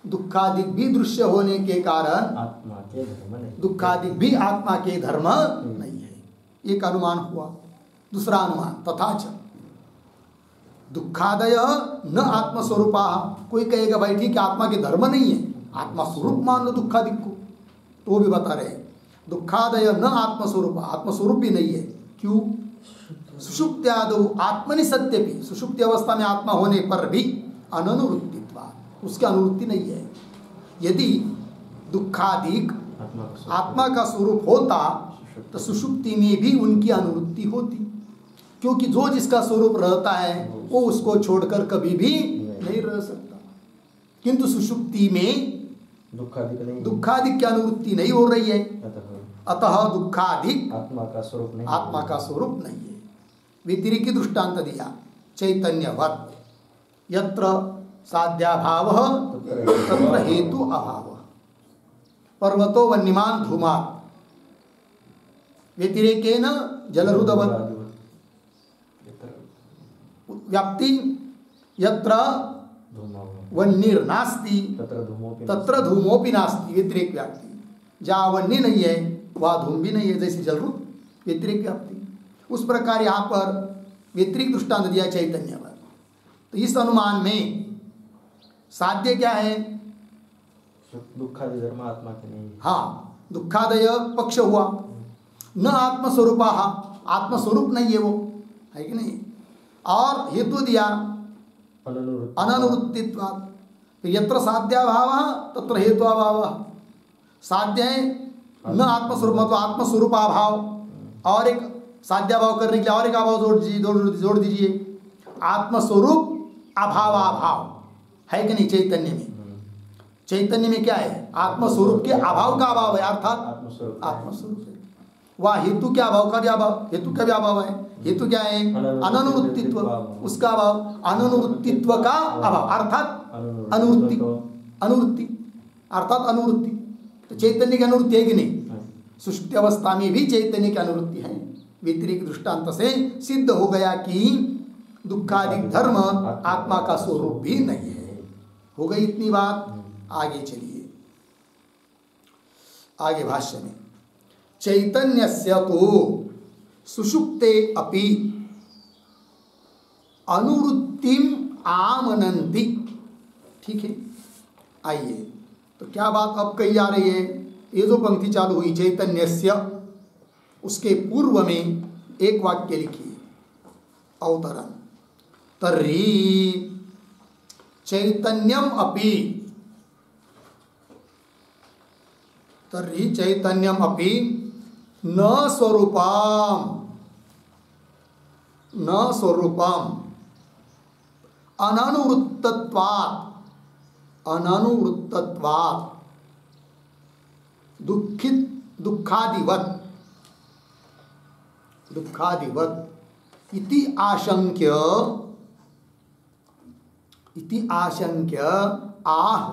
दुखादिक भी दृश्य होने के कारण आत्मा के धर्म नहीं, दुखादिक भी आत्मा के धर्म नहीं है। एक अनुमान हुआ। दूसरा अनुमान तथा च दुखादय न आत्मस्वरूपाः। कोई कहेगा भाई ठीक है आत्मा के धर्म नहीं है, आत्मा स्वरूप मान लो दुखादिक को, तो वो भी बता रहे हैं दुखादय न आत्मस्वरूप, आत्मस्वरूप भी नहीं है। क्यों? सुषुप्त्यादौ आत्मनि सत्यपि, सुषुप्ति अवस्था में आत्मा होने पर भी अननुवृत्तित्वात्, उसकी अनुवृत्ति नहीं है। यदि दुखादिक आत्मा का स्वरूप होता तो सुषुप्ति में भी उनकी अनुवृत्ति होती, क्योंकि जो जिसका स्वरूप रहता है वो उसको छोड़कर कभी भी नहीं रह सकता। किंतु सुषुप्ति में दुखादिक की अनुवृत्ति नहीं हो रही है, अतः दुखादिक आत्मा का स्वरूप नहीं है। व्यतिरिक्त दृष्टांत दिया चैतन्यवत् यत्र साध्याभावः तत्र हेतु अभावः। पर्वतो वन्यमान धूमात् व्यतिरेकेन जलहृदवत् व्याप्ति यत्र वह्निर्नास्ति तत्र धूमोपि नास्ति। व्यतिरेक व्याप्ति, जहाँ वह्नि नहीं है वहाँ धूम भी नहीं है, जैसे जलहृद व्यतिरेक व्याप्ति। उस प्रकार यहाँ पर व्यतिरिक्त दृष्टांत दिया चैतन्य पर। तो इस अनुमान में साध्य क्या है? दुखादय धर्म आत्मा के नहीं। हाँ, दुखादय पक्ष हुआ, न आत्मस्वरूपा, आत्मस्वरूप नहीं है वो, है कि नहीं। और हेतु दिया अननुवृत्तित्वात्, यत्र साध्याभाव तत्र हेतु अभाव। साध्य है न आत्मस्वरूप, मतलब आत्मस्वरूपाभाव, और एक साध्याभाव करने के लिए और एक अभाव जोड़ दीजिए, आत्मस्वरूप अभावाभाव, है कि नहीं। चैतन्य में क्या है? आत्मस्वरूप के अभाव का अभाव है, अर्थात आत्मस्वरूप है। वह हेतु क्या अभाव का भी अभाव, हेतु का भी अभाव है। हेतु क्या है? अननुवृत्तित्व, उसका अभाव, अननुवृत्तित्व का अभाव अर्थात अनुवृत्ति अर्थात अनुवृत्ति। तो चैतन्य की अनुवृत्ति है कि नहीं? सुषुप्ति अवस्था में भी चैतन्य की अनुवृत्ति है। व्यतिरिक्त दृष्टांत से सिद्ध हो गया कि दुखादिक धर्म आत्मा का स्वरूप भी नहीं है। हो गई इतनी बात। आगे चलिए, आगे भाष्य में चैतन्यस्य तो सुषुप्ते अपि अनुवृत्तिम आमनन्ति। ठीक है, आइए तो क्या बात अब कही जा रही है? ये जो पंक्ति चालू हुई चैतन्यस्य, उसके पूर्व में एक वाक्य लिखिए, अवतरण। तर्हि चैतन्यम अपि, तर्हि चैतन्यम अपि न स्वरूपम अननुवृत्तत्वात् दुखादिवत् इति आशंक्य आह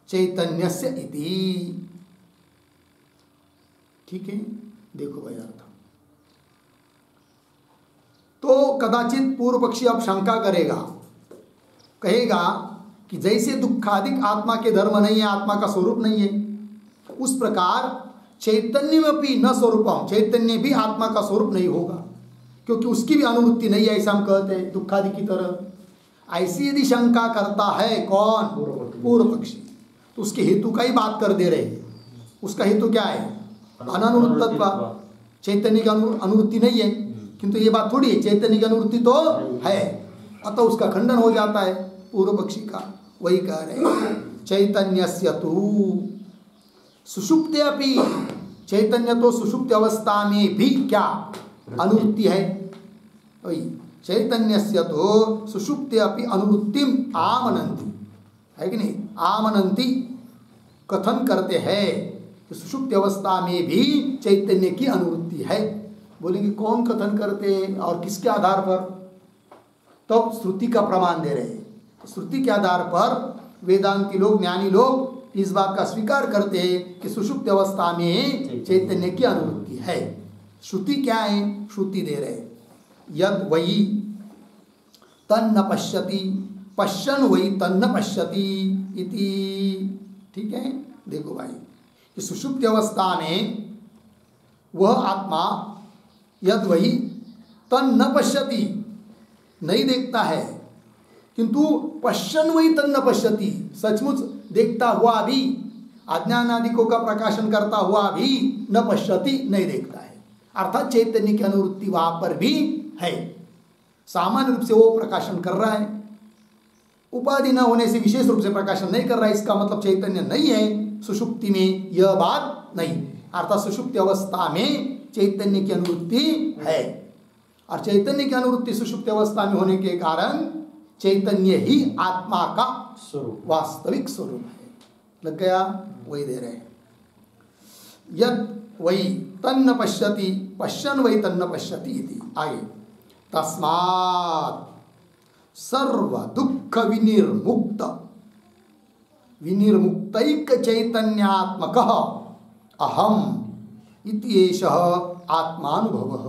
चैतन्यस्य इति। ठीक है, देखो भाई अर्थ। तो कदाचित पूर्व पक्षी अब शंका करेगा, कहेगा कि जैसे दुखादिक आत्मा के धर्म नहीं है, आत्मा का स्वरूप नहीं है, उस प्रकार चैतन्य में भी न स्वरूपम, चैतन्य भी आत्मा का स्वरूप नहीं होगा, क्योंकि उसकी भी अनुवृत्ति नहीं है, ऐसा हम कहते हैं दुखादि की तरह। ऐसी यदि शंका करता है कौन? पूर्व पक्षी। तो उसके हेतु का ही बात कर दे रहे हैं। उसका हेतु क्या है? अननुवृत्तत्व, चैतन्य की अनुवृत्ति नहीं है, किंतु ये बात थोड़ी है, चैतन्य की अनुवृत्ति तो है, अतः उसका खंडन हो जाता है पूर्व पक्षी का। वही कह रहे चैतन्यस्य तु सुषुप्ते अपि, चैतन्य तो सुषुप्त अवस्था में भी क्या अनुवृत्ति है? वही चैतन्यस्य तो सुषुप्ते अपि अनुवृत्तिम आमनन्ति, है कि नहीं। आमनन्ति कथन करते हैं कि सुषुप्त अवस्था में भी चैतन्य की अनुवृत्ति है। बोलेंगे कौन कथन करते हैं और किसके आधार पर? तो श्रुति का प्रमाण दे रहे हैं। तो श्रुति के आधार पर वेदांती लोग, ज्ञानी लोग इस बात का स्वीकार करते हैं कि सुषुप्त अवस्था में चैतन्य की अनुवृत्ति है। श्रुति क्या है? श्रुति दे रहे यद वही तन्न पश्यति, पश्यन वही तन्न पश्यति इति। ठीक है, देखो भाई, कि सुषुप्त अवस्था में वह आत्मा यद वही तन न पश्यति, नहीं देखता है, किंतु पश्यन वही तन न पश्यति, सचमुच देखता हुआ भी, अज्ञान आदिकों का प्रकाशन करता हुआ भी न पश्यति, नहीं देखता है। अर्थात चैतन्य की अनुवृत्ति वहाँ पर भी है, सामान्य रूप से वो प्रकाशन कर रहा है, उपाधि न होने से विशेष रूप से प्रकाशन नहीं कर रहा है, इसका मतलब चैतन्य नहीं है सुषुप्ति में, यह बात नहीं। अर्थात सुषुप्ति अवस्था में चैतन्य की अनुवृत्ति है, और चैतन्य की अनुवृत्ति सुषुप्ति अवस्था में होने के कारण चैतन्य ही आत्मा का वास्तविक स्वरूप है। लग गया? वही दे रहे हैं, यद वही तन्न पश्यति पश्यन् वही तन्न पश्यति इति। आगे, तस्मात् सर्व दुख विनिर्मुक्त विनिर्मुक्तैक चैतन्यात्मकः अहम इति एषः आत्मानुभवः।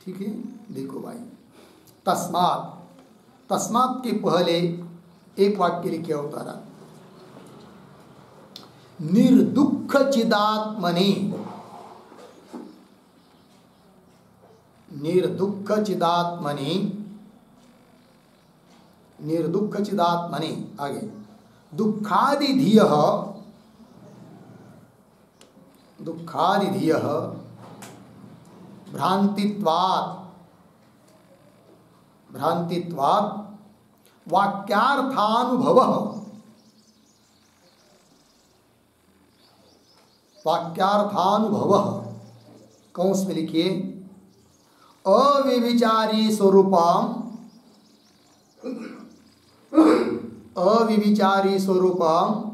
ठीक है, देखो भाई, तस्मात्, तस्मात् के पहले एक वाक्य लिखे अवतारा, निर्दुख चिदात्मने, निर्दुख चिदात्मने, निर्दुख चिदात्मने। आगे, दुखादिधियः, दुखादिधियः भ्रांतित्वात्, भ्रांतित्वात् वाक्यार्थानुभवः, वाक्यार्थानुभवः, कौंस में लिखिए, अविविचारी स्वरूपम, अविविचारी स्वरूपम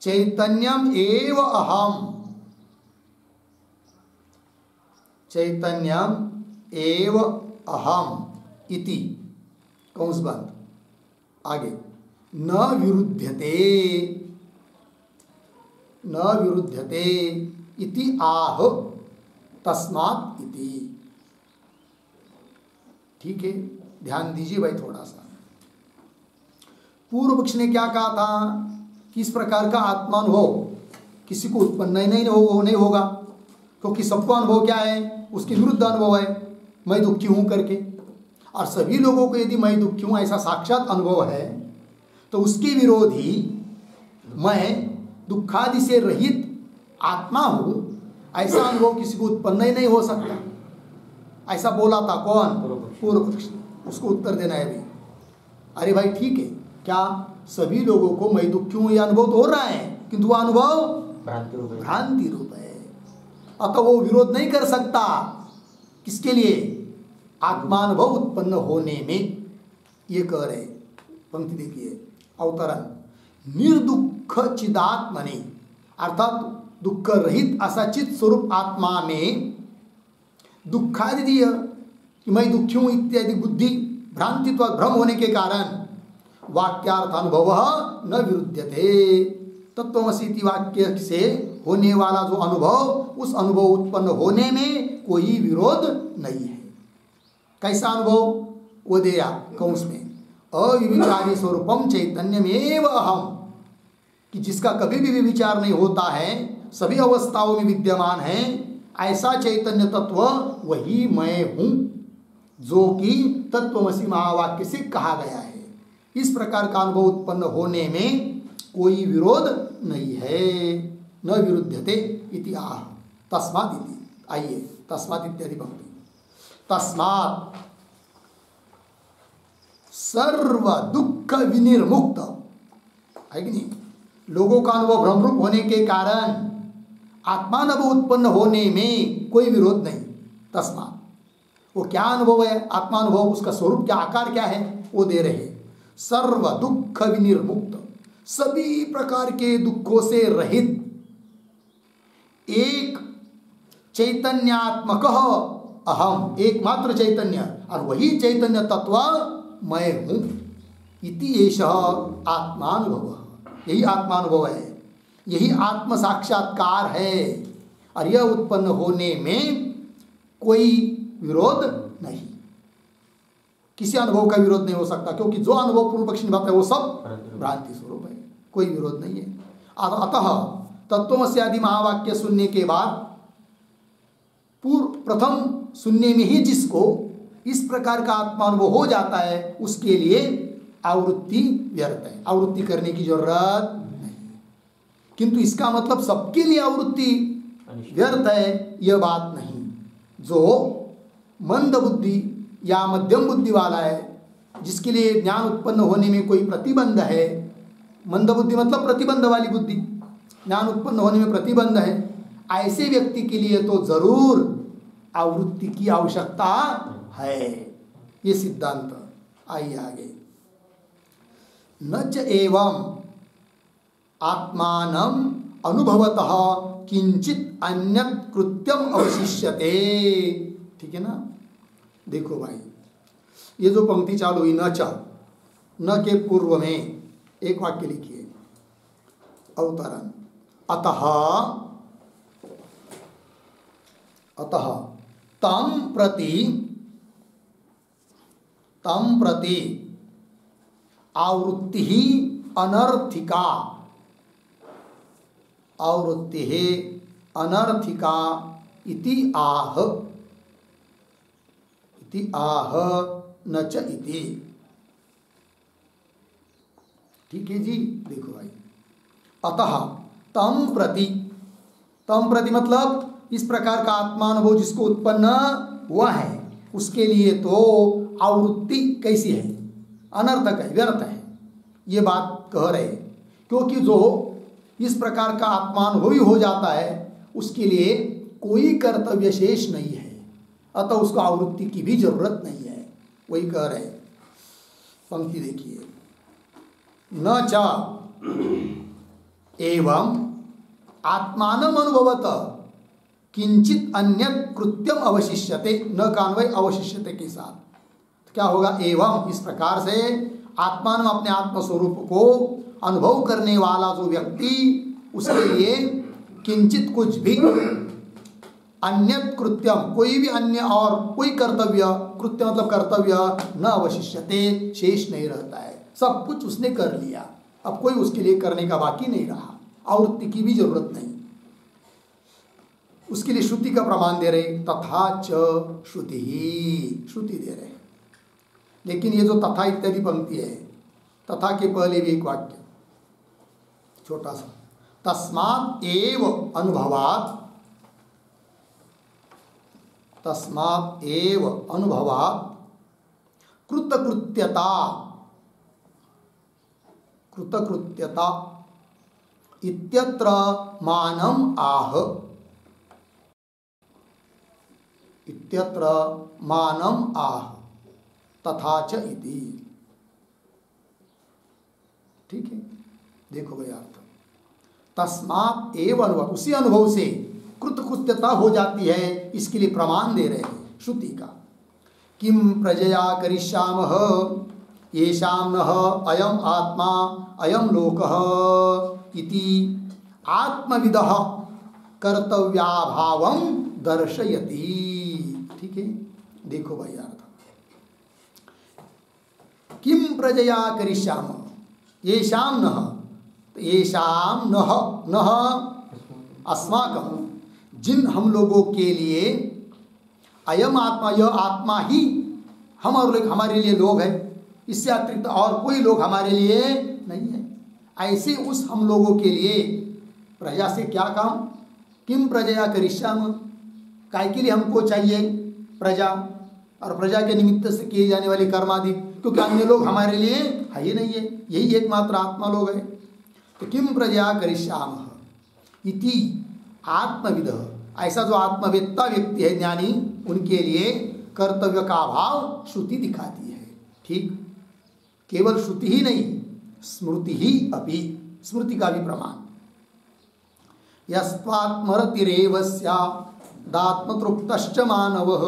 चैतन्यम एव अहम, चैतन्यम एव अहम इति, कौंस बंद। आगे, न विरुध्यते, न विरुध्यते इति आह तस्मात् इति। ठीक है, ध्यान दीजिए भाई थोड़ा सा। पूर्व पक्ष ने क्या कहा था कि इस प्रकार का आत्मानुभव किसी को उत्पन्न नहीं होगा, क्योंकि सबका अनुभव क्या है, उसके विरुद्ध अनुभव है, मैं दुखी हूं करके। और सभी लोगों को यदि मैं दुखी हूं ऐसा साक्षात अनुभव है, तो उसके विरोधी मैं दुखादि से रहित आत्मा हूं, ऐसा अनुभव किसी को उत्पन्न ही नहीं हो सकता। ऐसा बोला था कौन? पूर्व पक्ष। उसको उत्तर देना है भाई। अरे भाई ठीक है, क्या सभी लोगों को मैं दुखी हूं यह अनुभव तो हो रहा है, किंतु वह अनुभव भ्रांति रूप है, अतः वो विरोध नहीं कर सकता। किसके लिए? आत्मानुभव उत्पन्न होने में। ये कह रहे, पंक्ति देखिए, अवतरण, निर्दुख चिदात्मने, अर्थात दुख रहित असचित स्वरूप आत्मा में दुखादिधीय कि मैं दुखी हूं इत्यादि बुद्धि भ्रांति तो भ्रम होने के कारण वाक्यार्थ अनुभव न विरुध्यते। तत्त्वमसि इति वाक्य से होने वाला जो अनुभव, उस अनुभव उत्पन्न होने में कोई विरोध नहीं है। कैसा अनुभव? वो दिया कौंस में, अविविचारी स्वरूपम चैतन्यमेव अहम, कि जिसका कभी भी विचार नहीं होता है, सभी अवस्थाओं में विद्यमान है, ऐसा चैतन्य तत्व वही मैं हूं, जो कि तत्त्वमसि महावाक्य से कहा गया है। इस प्रकार का अनुभव उत्पन्न होने में कोई विरोध नहीं है। न विरुध्यते इति आह तस्मात् इति। आइए, तस्मात् इत्यादि पंक्ति। तस्मात् सर्व दुख विनिर्मुक्त, है कि नहीं? लोगों का अनुभव भ्रमरूप होने के कारण आत्मानुभव उत्पन्न होने में कोई विरोध नहीं। तस्मात्, वो क्या अनुभव है? आत्मानुभव, उसका स्वरूप क्या, आकार क्या है, वो दे रहे। सर्व दुख विनिर्मुक्त, सभी प्रकार के दुखों से रहित, एक चैतन्यात्मक अहम, एकमात्र चैतन्य, और वही चैतन्य तत्व मैं हूं। इति एषः आत्मानुभव, यही आत्मानुभव है, यही आत्म साक्षात्कार है, और यह उत्पन्न होने में कोई विरोध नहीं। किसी अनुभव का विरोध नहीं हो सकता, क्योंकि जो अनुभव पूर्व पक्षी निभाता है वो सब भ्रांति स्वरूप है, कोई विरोध नहीं है। अतः तत्त्वमसि आदि महावाक्य सुनने के बाद प्रथम सुनने में ही जिसको इस प्रकार का आत्मानुभव हो जाता है, उसके लिए आवृत्ति व्यर्थ है, आवृत्ति करने की जरूरत नहीं। किंतु इसका मतलब सबके लिए आवृत्ति व्यर्थ है, यह बात नहीं। जो मंद बुद्धि या मध्यम बुद्धि वाला है, जिसके लिए ज्ञान उत्पन्न होने में कोई प्रतिबंध है, मंद बुद्धि मतलब प्रतिबंध वाली बुद्धि, ज्ञान उत्पन्न होने में प्रतिबंध है, ऐसे व्यक्ति के लिए तो जरूर आवृत्ति की आवश्यकता है। ये सिद्धांत। आइए आगे। न च एवं आत्मानं अनुभवतः किंचित अन्यत् कृत्यम अवशिष्यते। ठीक है ना। देखो भाई, ये जो पंक्ति चालू हुई न च, न के पूर्व में एक वाक्य लिखिए, अवतरण। अतः अतः तम प्रति आवृत्ति ही अनर्थिका, आवृत्ति अनर्थिका इति आह न च इति। ठीक है जी। देखो भाई, अतः तम प्रति मतलब इस प्रकार का आत्मानुभव जिसको उत्पन्न हुआ है उसके लिए तो आवृत्ति कैसी है, अनर्थक है, व्यर्थ है, ये बात कह रहे। क्योंकि जो इस प्रकार का आत्मानुभवी हो जाता है उसके लिए कोई कर्तव्य शेष नहीं है, अतः उसको आवृत्ति की भी जरूरत नहीं है। वही कह रहे। पंक्ति देखिए, न च एवं आत्मानम अनुभवत किंचित अन्यत् कृत्यम अवशिष्यते। न कान्वय अवशिष्यते के साथ तो क्या होगा, एवं इस प्रकार से आत्मान अपने आत्मस्वरूप को अनुभव करने वाला जो व्यक्ति, उसके लिए किंचित कुछ भी अन्यत् कृत्यम, कोई भी अन्य और कोई कर्तव्य, कृत्य मतलब कर्तव्य, न अवशिष्यते, शेष नहीं रहता है। सब कुछ उसने कर लिया, अब कोई उसके लिए करने का बाकी नहीं रहा, आवृत्ति की भी जरूरत नहीं। उसके लिए श्रुति का प्रमाण दे रहे, तथा च श्रुति ही, श्रुति दे रहे। लेकिन ये जो तथा इत्यादि पंक्ति है, तथा के पहले भी एक वाक्य छोटा सा, तस्मात् एव अनुभवात्, तस्मात् एव अनुभवात् कृतकृत्यता, कृतकृत्यता इत्यत्र मानम आह, इत्यत्र मानम आह तथा च इति। ठीक है। देखो भाई अर्थ, तस्मात् एव अनुभव, उसी अनुभव से कृतकृत्यता हो जाती है, इसके लिए प्रमाण दे रहे हैं श्रुति का। किम प्रजया करिष्यामः येषां नः अयम आत्मा अयम लोकः इति आत्मविदः कर्तव्याभावं दर्शयति। ठीक है। देखो भाई अर्थ, किम प्रजया करिष्यामः येषां नः, येषां नः, नः अस्माकं, जिन हम लोगों के लिए, अयम आत्मा, यह आत्मा ही हम और लोग, हमारे लिए लोग है, इससे अतिरिक्त और कोई लोग हमारे लिए नहीं है। ऐसे उस हम लोगों के लिए प्रजा से क्या काम, किम प्रजया करिष्यामः, काय के लिए हमको चाहिए प्रजा, और प्रजा के निमित्त से किए जाने वाले कर्मादि, क्योंकि अन्य लोग हमारे लिए है ही नहीं है, यही एकमात्र आत्मा लोग है। तो किम प्रजया करिष्यामः इति आत्मविद, ऐसा जो आत्मवेत्ता व्यक्ति है, ज्ञानी, उनके लिए कर्तव्य का अभाव श्रुति दिखाती है। ठीक। केवल श्रुति ही नहीं, स्मृति ही अपि, स्मृति का भी प्रमाण। यस्त्वात्मरतिरेव स्यादात्मतृप्तश्च मानवः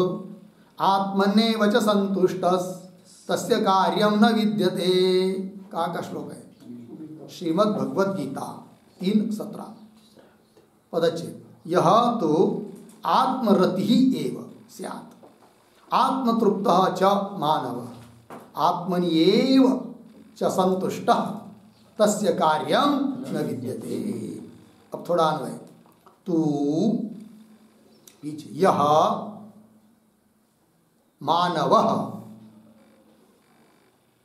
आत्मन्येव च संतुष्टः तस्य कार्यं न विद्यते। का श्लोक है, श्रीमद् भगवद गीता 3:17 पदच्छेद। यह तो आत्मरति ही एव स्यात् आत्मतृप्तः च मानवः आत्मन्येव च संतुष्टः तस्य कार्यं न विद्यते। अब थोड़ा अन्वय, तू पीछे, यह मानवः,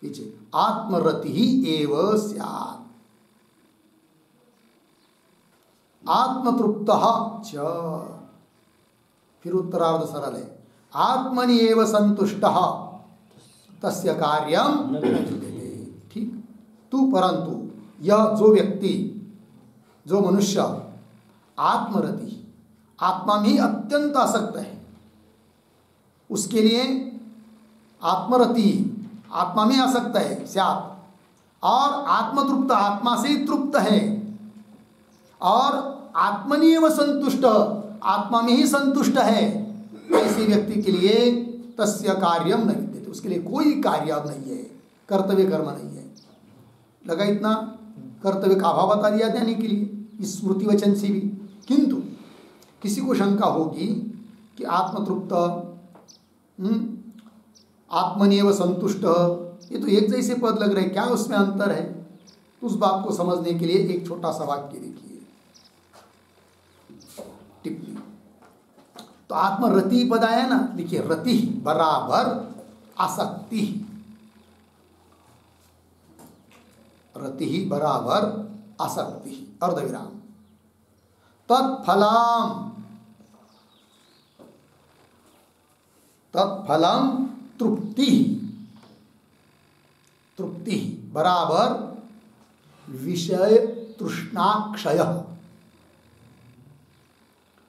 पीछे आत्मरति ही एव स्यात् आत्मतृप्तः च, फिर उत्तरार्ध सरल है, आत्मनि एव संतुष्टः तस्य कार्यम न विद्यते। ठीक। तू परंतु यह जो व्यक्ति, जो मनुष्य आत्मरति, आत्मा में अत्यंत आसक्त है, उसके लिए आत्मरति, आत्मा में आसक्त है स्यात्, और आत्मतृप्त, आत्मा से तृप्त है, और आत्मनिएव संतुष्ट, आत्मा में ही संतुष्ट है, ऐसे व्यक्ति के लिए तस्य कार्यम न विद्यते, उसके लिए कोई कार्य अब नहीं है, कर्तव्य कर्म नहीं है। लगा इतना? कर्तव्य का अभाव बता दिया देने के लिए इस स्मृति वचन से भी। किंतु किसी को शंका होगी कि आत्मतृप्त, आत्मनिएव संतुष्ट, ये तो एक जैसे पद लग रहे, क्या उसमें अंतर है? उस बात को समझने के लिए एक छोटा सा वाक्य देखिए, टिप्पणी। तो आत्मरति पद आया ना, देखिए, रति बराबर आसक्ति, रति बराबर आसक्ति, अर्धविराम। तत्फलम, तत्फलम तृप्ति, तृप्ति बराबर विषय तृष्णाक्षय,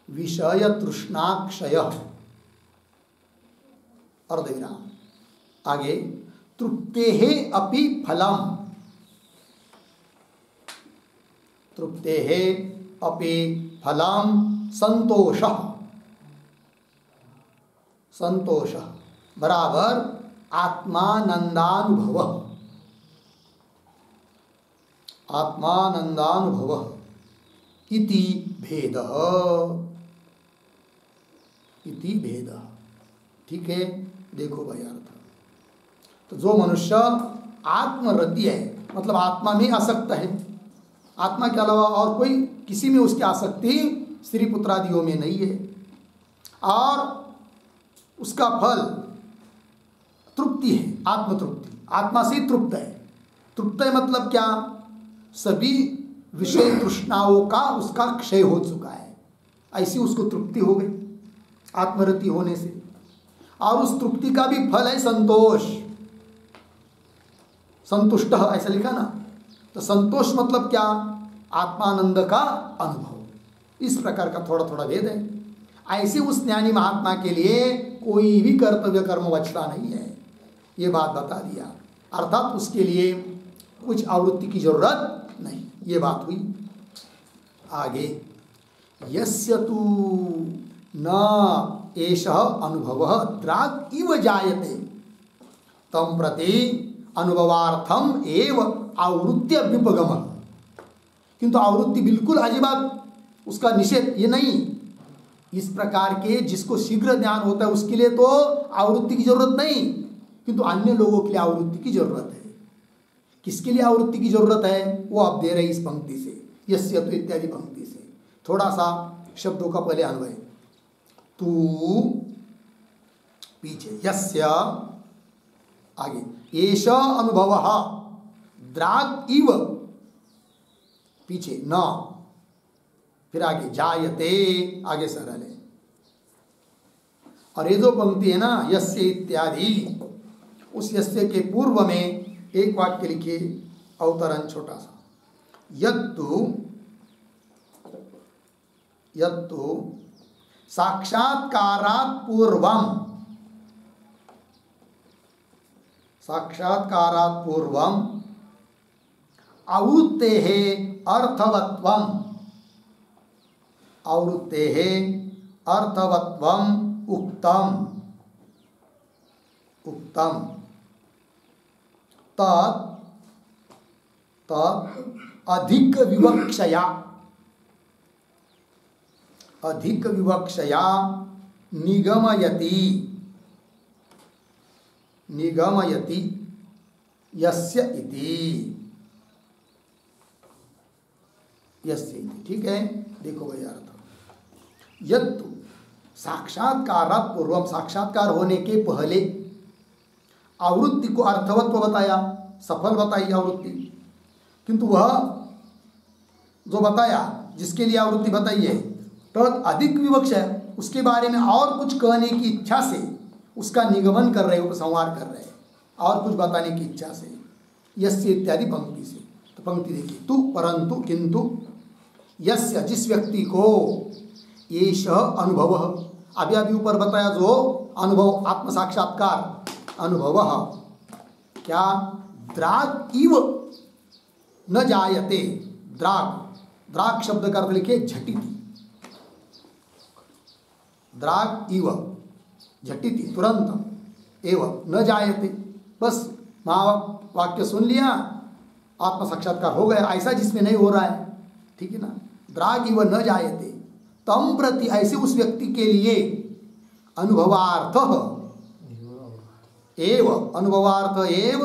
विषय तृष्णाक्षय, अर्धविराम। आगे तृप्तेः अपि फलम, तृप्तेः अपि फलम संतोषः, संतोषः बराबर आत्मानंदानुभवः, आत्मानंदानुभवः इति भेदः, इति भेदः। ठीक है, देखो भाई अर्थ। तो जो मनुष्य आत्मरति है, मतलब आत्मा में आसक्त है, आत्मा के अलावा और कोई किसी में उसकी आसक्ति स्त्री पुत्रादियों में नहीं है, और उसका फल तृप्ति है, आत्मतृप्ति, आत्मा से तृप्त है। तृप्त है मतलब क्या? सभी विषय तृष्णाओं का उसका क्षय हो चुका है, ऐसी उसको तृप्ति हो गई आत्मरति होने से। और उस तृप्ति का भी फल है संतोष, संतुष्ट ऐसा लिखा ना, तो संतोष मतलब क्या? आत्मानंद का अनुभव। इस प्रकार का थोड़ा थोड़ा भेद है। ऐसे उस ज्ञानी महात्मा के लिए कोई भी कर्तव्य कर्म बचता नहीं है, ये बात बता दिया। अर्थात उसके लिए कुछ आवृत्ति की जरूरत नहीं, ये बात हुई। आगे यस्य तु न एषः अनुभवः द्राग इव जायते तम प्रति अनुभवार्थम एव आवृत्ति अभ्युपगमः। किंतु आवृत्ति बिल्कुल अजीबात उसका निषेध, ये नहीं। इस प्रकार के जिसको शीघ्र ज्ञान होता है उसके लिए तो आवृत्ति की जरूरत नहीं, किंतु अन्य लोगों के लिए आवृत्ति की जरूरत है। किसके लिए आवृत्ति की जरूरत है वो आप दे रहे इस पंक्ति से, यस्य तु इत्यादि पंक्ति से। थोड़ा सा शब्दों का पहले अन्वय, तू पीछे, यस्य आगे, एष अनुभवः द्राग इव, पीछे न, फिर आगे जायते, आगे सरल है। और ये जो पंक्ति है ना यस्य इत्यादि, उस यस्य के पूर्व में एक वाक्य लिखिए, अवतरण छोटा सा, यत्तु, यत्तु साक्षात्कारात् पूर्वम, साक्षात्कारात् पूर्वम आवृत्तेः अर्थवत्वम, आवृत्तेः अर्थवत्वम उक्तम, उक्तम तत् अधिक विवक्षया, अधिक विवक्षया निगमयति, निगमयति यस्य इति, यस्य इति। ठीक है, देखो भाई अर्थ, यत्तु साक्षात्कारात् पूर्वम, साक्षात्कार होने के पहले आवृत्ति को अर्थवत्व बताया, सफल बताई आवृत्ति, किंतु वह जो बताया जिसके लिए आवृत्ति बताई है तो अधिक विवक्ष है, उसके बारे में और कुछ कहने की इच्छा से उसका निगमन कर रहे, उपसंहार कर रहे, और कुछ बताने की इच्छा से, यस्य इत्यादि पंक्ति से। तो पंक्ति देखिए, तु परंतु किंतु यस्य जिस व्यक्ति को एष अनुभव, अभी अभी ऊपर बताया जो अनुभव आत्म साक्षात्कार अनुभव, क्या द्राग इव न जायते, द्राग, द्राग शब्द का अर्थ लिखिए झटिति, द्राग इव झटिति तुरंत, एव न जायते, बस महावाक्य सुन लिया आत्म साक्षात्कार हो गया, ऐसा जिसमें नहीं हो रहा है, ठीक है ना। द्राग इव न जायते तम प्रति, ऐसे उस व्यक्ति के लिए अनुभवार्थ एव, अनुभवार्थ एव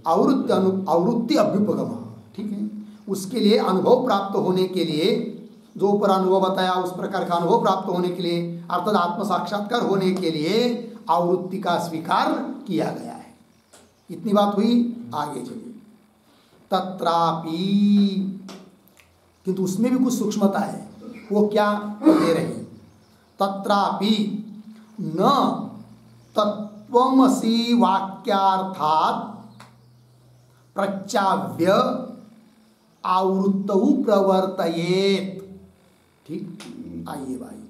आवृत्ति अभ्युपगम, ठीक है, उसके लिए अनुभव प्राप्त होने के लिए, जो ऊपर अनुभव बताया उस प्रकार का अनुभव प्राप्त होने के लिए, अर्थात आत्म साक्षात्कार होने के लिए आवृत्ति का स्वीकार किया गया है। इतनी बात हुई, आगे चलिए। तत्रापि, किंतु उसमें भी कुछ सूक्ष्मता है, वो क्या दे रहे, तत्रापि न तत्वमसि वाक्यार्थात प्रचाव्य आवृत्तौ प्रवर्तयेत, ठीक। आइए भाई,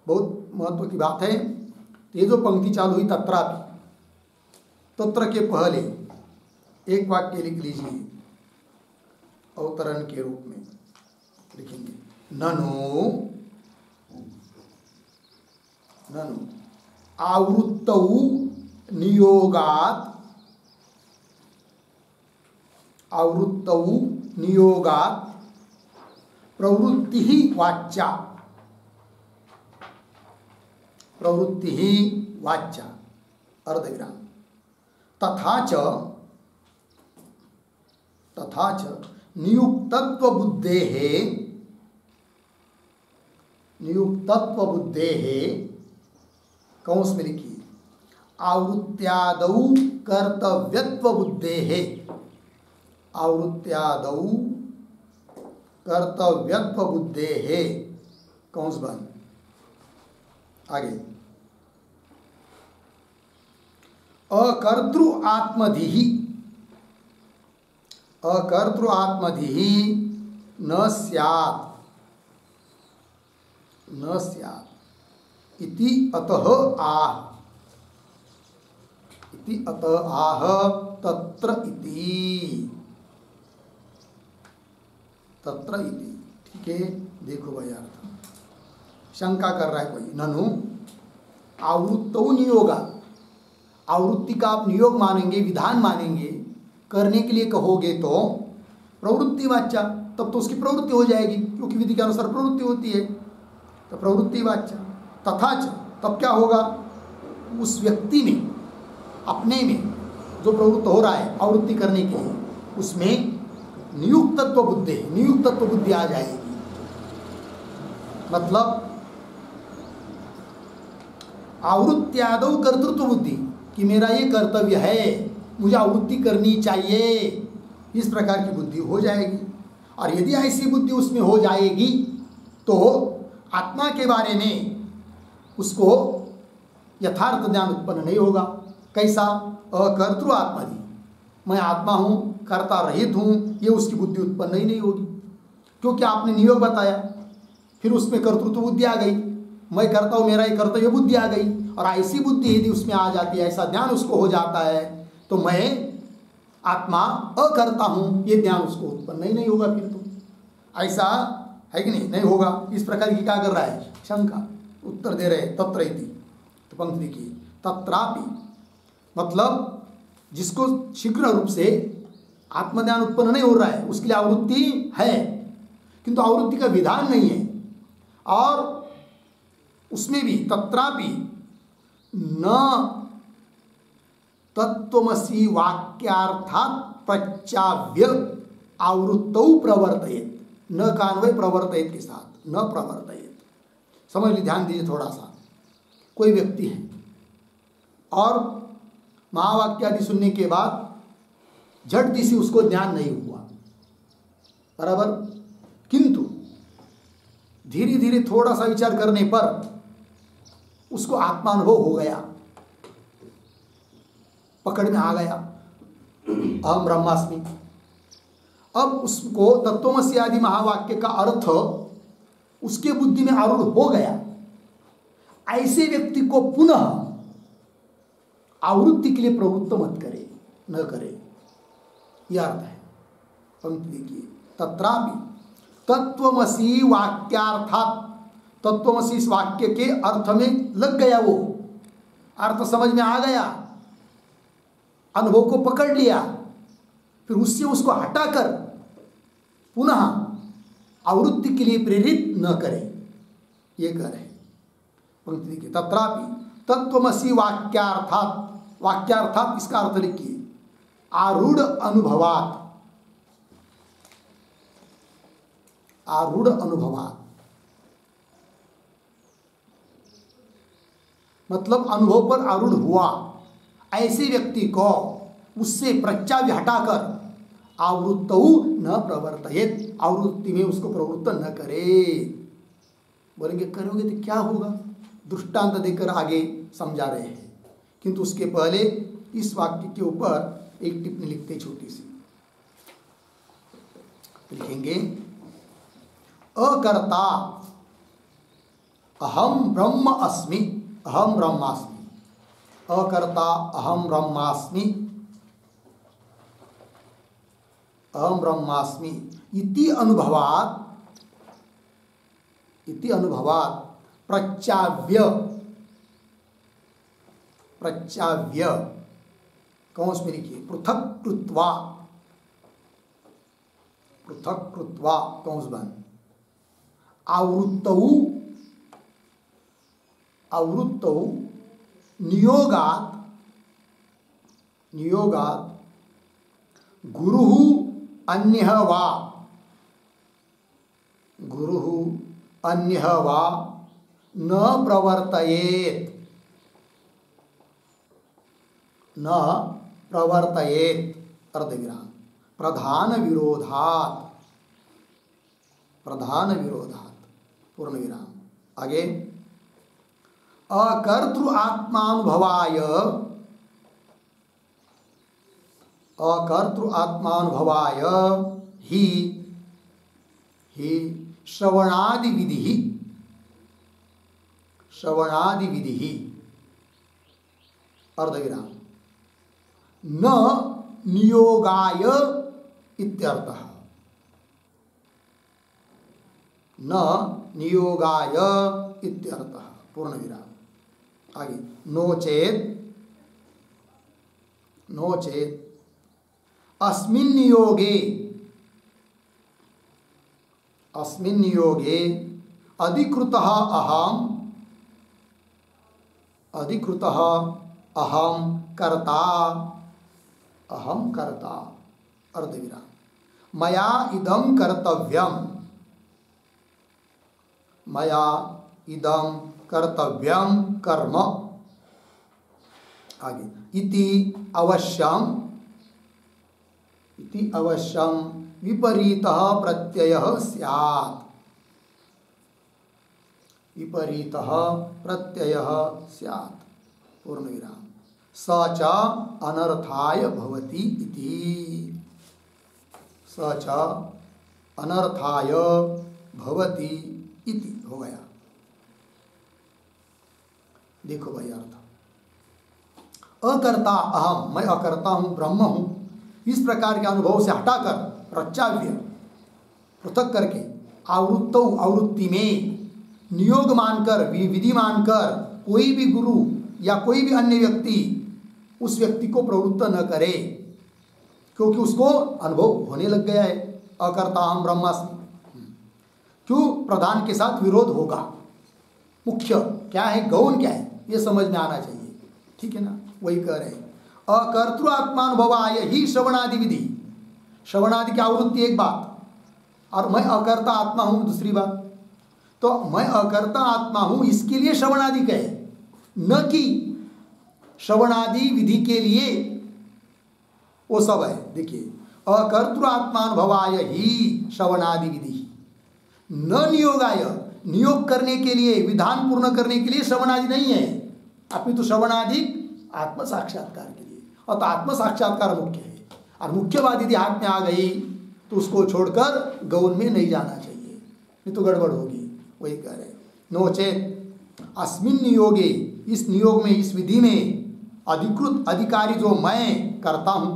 बहुत महत्व की बात है। ये जो पंक्ति चालू हुई तत्रापि, तत्र के पहले एक वाक्य लिख लीजिए, अवतरण के रूप में लिखेंगे, ननु ननु आवृत्तौ नियोगात्, आवृत्तौ नियोगात् प्रवृत्ति ही वाच्या, प्रवृत्ति ही वाच्या अर्धविराम, तथा च नियुक्तत्व बुद्धेः कौंस में लिखिए, आवृत्त्यादौ कर्तव्यत्व बुद्धेः, आवृत्त्यादौ कर्तव्यत्व बुद्धेः कौंस बंद। आगे, अकर्तृ आत्मधिः, अकर्तृ आत्मधिः न स्यात्, न स्यात् इति अतः आह, इति अतः आह तत्र इति, तत्र इति, ठीक है। देखो भाई अर्थ, शंका कर रहा है कोई, ननु आवृत्तौ नियोगा, आवृत्ति का आप नियोग मानेंगे, विधान मानेंगे, करने के लिए कहोगे तो प्रवृत्ति वाच्या, तब तो उसकी प्रवृत्ति हो जाएगी, क्योंकि विधि के अनुसार प्रवृत्ति होती है, तो प्रवृत्ति वाच्या। तथा च, तब क्या होगा, उस व्यक्ति में, अपने में जो प्रवृत्त हो रहा है आवृत्ति करने के लिए, उसमें नियुक्तत्व बुद्धि, नियुक्तत्व बुद्धि आ जाएगी। मतलब आवृत्त्यादौ कर्तृत्व बुद्धि, कि मेरा ये कर्तव्य है, मुझे आवृत्ति करनी चाहिए, इस प्रकार की बुद्धि हो जाएगी। और यदि ऐसी बुद्धि उसमें हो जाएगी तो आत्मा के बारे में उसको यथार्थ ज्ञान उत्पन्न नहीं होगा। कैसा, अकर्तृ आत्मधि, मैं आत्मा हूँ, कर्ता रहित हूँ, ये उसकी बुद्धि उत्पन्न ही नहीं होगी, क्योंकि आपने नियोग बताया, फिर उसमें कर्तृत्व बुद्धि आ गई, मैं करता हूँ, मेरा ये कर्तव्य बुद्धि आ गई। और ऐसी बुद्धि यदि उसमें आ जाती है, ऐसा ज्ञान उसको हो जाता है, तो मैं आत्मा अकर्ता हूँ, ये ज्ञान उसको उत्पन्न ही नहीं होगा। फिर तो ऐसा है कि नहीं होगा। इस प्रकार की क्या कर रहा है, शंका उत्तर दे रहे, तत्र इति। तो पंक्ति देखिए, तत्रापि मतलब जिसको शीघ्र रूप से आत्मज्ञान उत्पन्न नहीं हो रहा है, उसके लिए आवृत्ति है, किंतु आवृत्ति का विधान नहीं है। और उसमें भी तत्रापि न तत्वमसि वाक्यार्थात् प्रचाव्य आवृत्तौ प्रवर्तयेत, न कान्वय प्रवर्तयेत के साथ, न प्रवर्तयेत। समझ लीजिए, ध्यान दीजिए थोड़ा सा। कोई व्यक्ति है और महावाक्य आदि सुनने के बाद झट से उसको ज्ञान नहीं हुआ, बराबर, किंतु धीरे धीरे थोड़ा सा विचार करने पर उसको आत्मानुभव हो गया। पकड़ में आ गया, अहम ब्रह्मास्मि। अब उसको तत्वमसि आदि महावाक्य का अर्थ उसके बुद्धि में आरूढ़ हो गया। ऐसे व्यक्ति को पुनः आवृत्ति के लिए प्रवृत्त मत करे, न करे, यह अर्थ है। पंक्ति देखिए, तत्रापि तत्वमसि वाक्यार्थात, तत्वमसि इस वाक्य के अर्थ में लग गया, वो अर्थ समझ में आ गया, अनुभव को पकड़ लिया, फिर उससे उसको हटाकर पुनः आवृत्ति के लिए प्रेरित न करे, ये कह रहे। पंक्ति देखिए, तत्रापि तत्वमसि वाक्यार्थात, वाक्यार्थात इसका अर्थ लिखिए आरूढ़ अनुभवात, आरूढ़ अनुभवात मतलब अनुभव पर आरूढ़ हुआ। ऐसे व्यक्ति को उससे प्रत्याव्य हटाकर आवृत्तौ न प्रवर्तयेत, आवृत्ति में उसको प्रवृत्त न करे। बोलेंगे करोगे तो क्या होगा, दृष्टांत देकर आगे समझा रहे हैं, किंतु उसके पहले इस वाक्य के ऊपर एक टिप्पणी लिखते छोटी सी। लिखेंगे अकर्ता अहम ब्रह्म अस्मि, अहम ब्रह्मास्मि, अकर्ता अहम ब्रह्मास्मि, अहम ब्रह्मास्मि इति अनुभवात्, इति अनुभवात् प्रत्याव्य, प्रत्याव्य कौंस में लिखिए पृथक कृत्वा, पृथक कृत्वा कौंस बंद, आवृत्तौ, आवृत्तौ नियोगात्, नियोगात् गुरुः अन्यः वा, गुरुः अन्यः वा न प्रवर्तयेत्, न प्रवर्तयेत्, अर्धविराम, प्रधान विरोधात्, प्रधान विरोधात्, पूर्ण विराम। आगे अकर्तृ आत्मानुभवाय, अकर्तृ आत्मानुभवाय ही, ही श्रवणादि विधि, श्रवणादि विधि, अर्धविराम, न नियोगाय इत्यर्थः, न नियोगाय इत्यर्थः, पूर्ण विराम। आगे नो चेत, नो चेत अस्मिन् नियोगे, अस्मिन् नियोगे अधिकृतः अहम, अधिकृतः अहम कर्ता, अहम कर्ता, अर्धविराम, मया इदं कर्तव्यम, मया इदं कर्तव्यम कर्म। आगे इति अवश्यम, इति अवश्यम विपरीतः प्रत्ययः स्यात्, विपरीतः प्रत्ययः स्यात्, पूर्ण विराम, स च अनर्थाय भवति इति, स च अनर्थाय भवति इति हो गया। देखो भाई अर्थ, अकर्ता अहम, मैं अकर्ता हूं, ब्रह्म हूं, इस प्रकार के अनुभव से हटाकर प्रत्याव्य, पृथक करके आवृत्तौ, आवृत्ति में नियोग मानकर, विधि मानकर कोई भी गुरु या कोई भी अन्य व्यक्ति उस व्यक्ति को प्रवृत्त न करे, क्योंकि उसको अनुभव होने लग गया है, अकर्ता अहम ब्रह्मास्मि। क्यों प्रधान के साथ विरोध होगा, मुख्य क्या है, गौण क्या है, ये समझ में आना चाहिए, ठीक है ना। वही कह रहे हैं अकर्तृ आत्मानुभवाय ही श्रवणादि विधि, श्रवणादि की आवृत्ति एक बात, और मैं अकर्ता आत्मा हूं दूसरी बात। तो मैं अकर्ता आत्मा हूं इसके लिए श्रवणादि कहे, न कि श्रवणादि विधि के लिए, वो सब है। देखिए अकर्तृ आत्मानुभवाय ही श्रवणादि विधि, न नियोगाय, नियोग करने के लिए, विधान पूर्ण करने के लिए श्रवणादि नहीं है, अपितु श्रवणादि आत्म साक्षात्कार के लिए। और तो आत्म साक्षात्कार मुख्य है। और मुख्य बात यदि हाथ में आ गई तो उसको छोड़कर गौण में नहीं जाना चाहिए, नहीं तो गड़बड़ होगी। वही कह रहे नोचेत अस्मिन् नियोगे, इस नियोग में, इस विधि में अधिकृत अधिकारी जो मैं करता हूँ,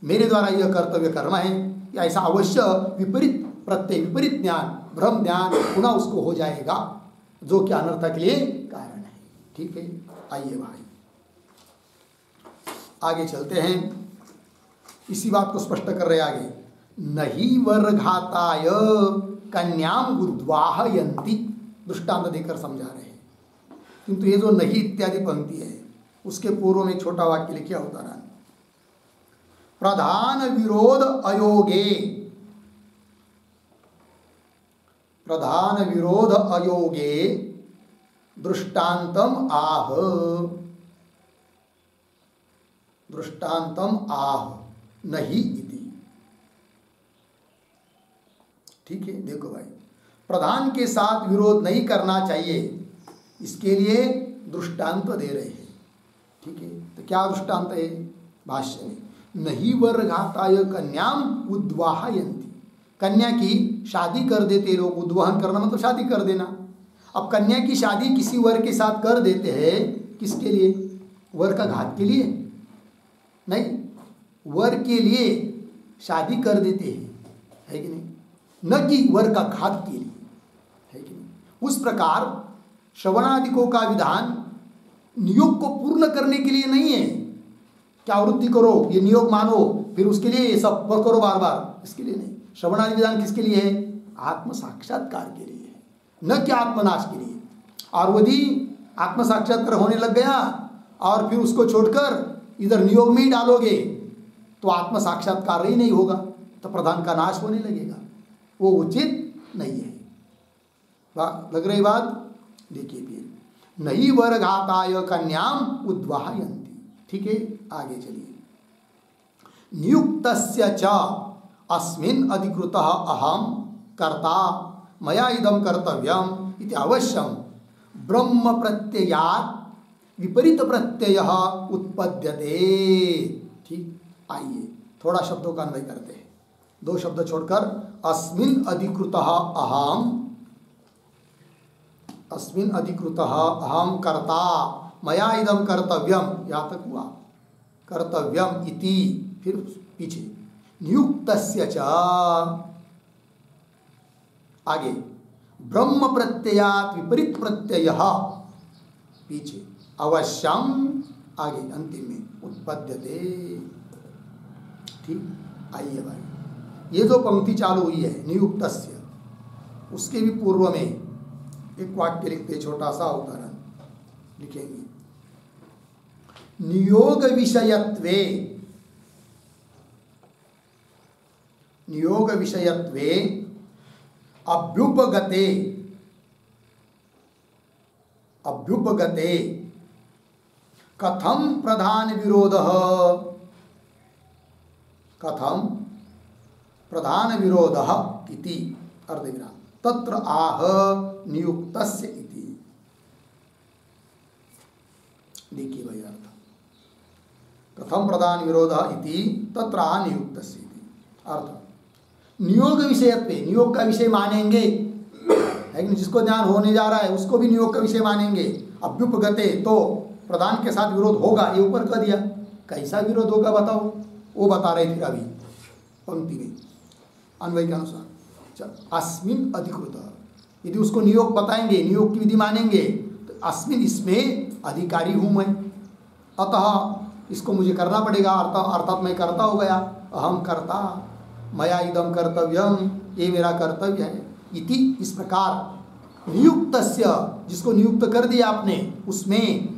मेरे द्वारा यह कर्तव्य कर्म है, ऐसा अवश्य विपरीत प्रत्यय, विपरीत ज्ञान, भ्रम ज्ञान पुनः उसको हो जाएगा, जो कि अनर्थ के लिए कारण है। ठीक है, आइए भाई आगे चलते हैं। इसी बात को स्पष्ट कर रहे आगे, नहीं वर्घाताय कन्याम उद्वाहयन्ति, दृष्टांत देकर समझा रहे हैं। किंतु ये जो नहीं इत्यादि पंक्ति है उसके पूर्व में छोटा वाक्य लिखा होता रहा, प्रधान विरोध अयोगे, प्रधान विरोध अयोगे दृष्टांतम आह, दृष्टांतम आह नहीं इति। ठीक है, देखो भाई, प्रधान के साथ विरोध नहीं करना चाहिए, इसके लिए दृष्टांत दे रहे हैं। ठीक है, तो क्या दृष्टांत है? भाष्य में नहीं वर्घाताय कन्याम उद्वाहयन्ति, कन्या की शादी कर देते लोग, उद्वाहन करना मतलब शादी कर देना। अब कन्या की शादी किसी वर के साथ कर देते हैं, किसके लिए? वर का घात के लिए नहीं, वर के लिए शादी कर देते हैं, है कि नहीं, न कि वर का घात के लिए, है कि नहीं। उस प्रकार श्रवणादिकों का विधान नियोग को पूर्ण करने के लिए नहीं है, क्या वृत्ति करो, ये नियोग मानो, फिर उसके लिए ये सब करो बार बार, इसके लिए नहीं। श्रवणादि विधान किसके लिए है? आत्म साक्षात्कार के लिए है, न कि आत्मनाश के लिए। और यदि आत्म साक्षात्कार होने लग गया और फिर उसको छोड़कर इधर नियोग में ही डालोगे तो आत्म साक्षात्कार ही नहीं होगा, तो प्रधान का नाश होने लगेगा, वो उचित नहीं है। लग रही बात? देखिए फिर, नहीं वर्घाताय कन्याम उद्वाहयन्ति। ठीक है, आगे चलिए। नियुक्तस्य च अस्मिन् अधिकृतः अहम कर्ता मया इदं कर्तव्यम इति अवश्यम ब्रह्म प्रत्ययात् विपरीत प्रत्यय उत्पद्यते। ठीक, आइए थोड़ा शब्दों का अन्वय करते हैं, दो शब्द छोड़कर। अस्मिन् अधिकृतः अहम, अस्मिन् अधिकृतः अहम कर्ता मया इदं कर्तव्यम, यहाँ तक हुआ, कर्तव्यम इति, फिर पीछे नियुक्तस्य च, आगे ब्रह्म प्रत्ययात् विपरीत प्रत्ययः, पीछे अवश्यम, आगे अंतिम में उत्पद्यते। ठीक, आइए भाई, ये जो पंक्ति चालू हुई है नियुक्तस्य, उसके भी पूर्व में एक वाक्य लिखते, छोटा सा उदाहरण लिखेंगे। नियोग विषयत्वे, नियोग विषयत्वे अभ्युपगते, अभ्युपगते कथम प्रधान विरोधः, कथम प्रधान विरोधः इति अर्धविराम तत्र आह नियुक्तस्य इति। देखिए भाई अर्थ, कथम प्रधान विरोधः इति तत्र आह नियुक्तस्य इति अर्थ। नियोग विषयत्वे, नियोग का विषय मानेंगे, है कि जिसको ज्ञान होने जा रहा है उसको भी नियोग का विषय मानेंगे। अभ्युपगते, तो प्रधान के साथ विरोध होगा, ये ऊपर कर दिया, कैसा विरोध होगा बताओ, वो बता रहे थे अभी पंक्ति में अन्वय के अनुसार। अस्मिन अधिकृत, यदि उसको नियोग बताएंगे, नियोग की विधि मानेंगे, तो अस्मिन, इसमें अधिकारी हूँ मैं, अतः इसको मुझे करना पड़ेगा, अर्थात मैं करता हो गया, अहम कर्ता मया इदम कर्तव्यम, ये मेरा कर्तव्य है इति। इस प्रकार नियुक्तस्य, जिसको नियुक्त कर दिया आपने, उसमें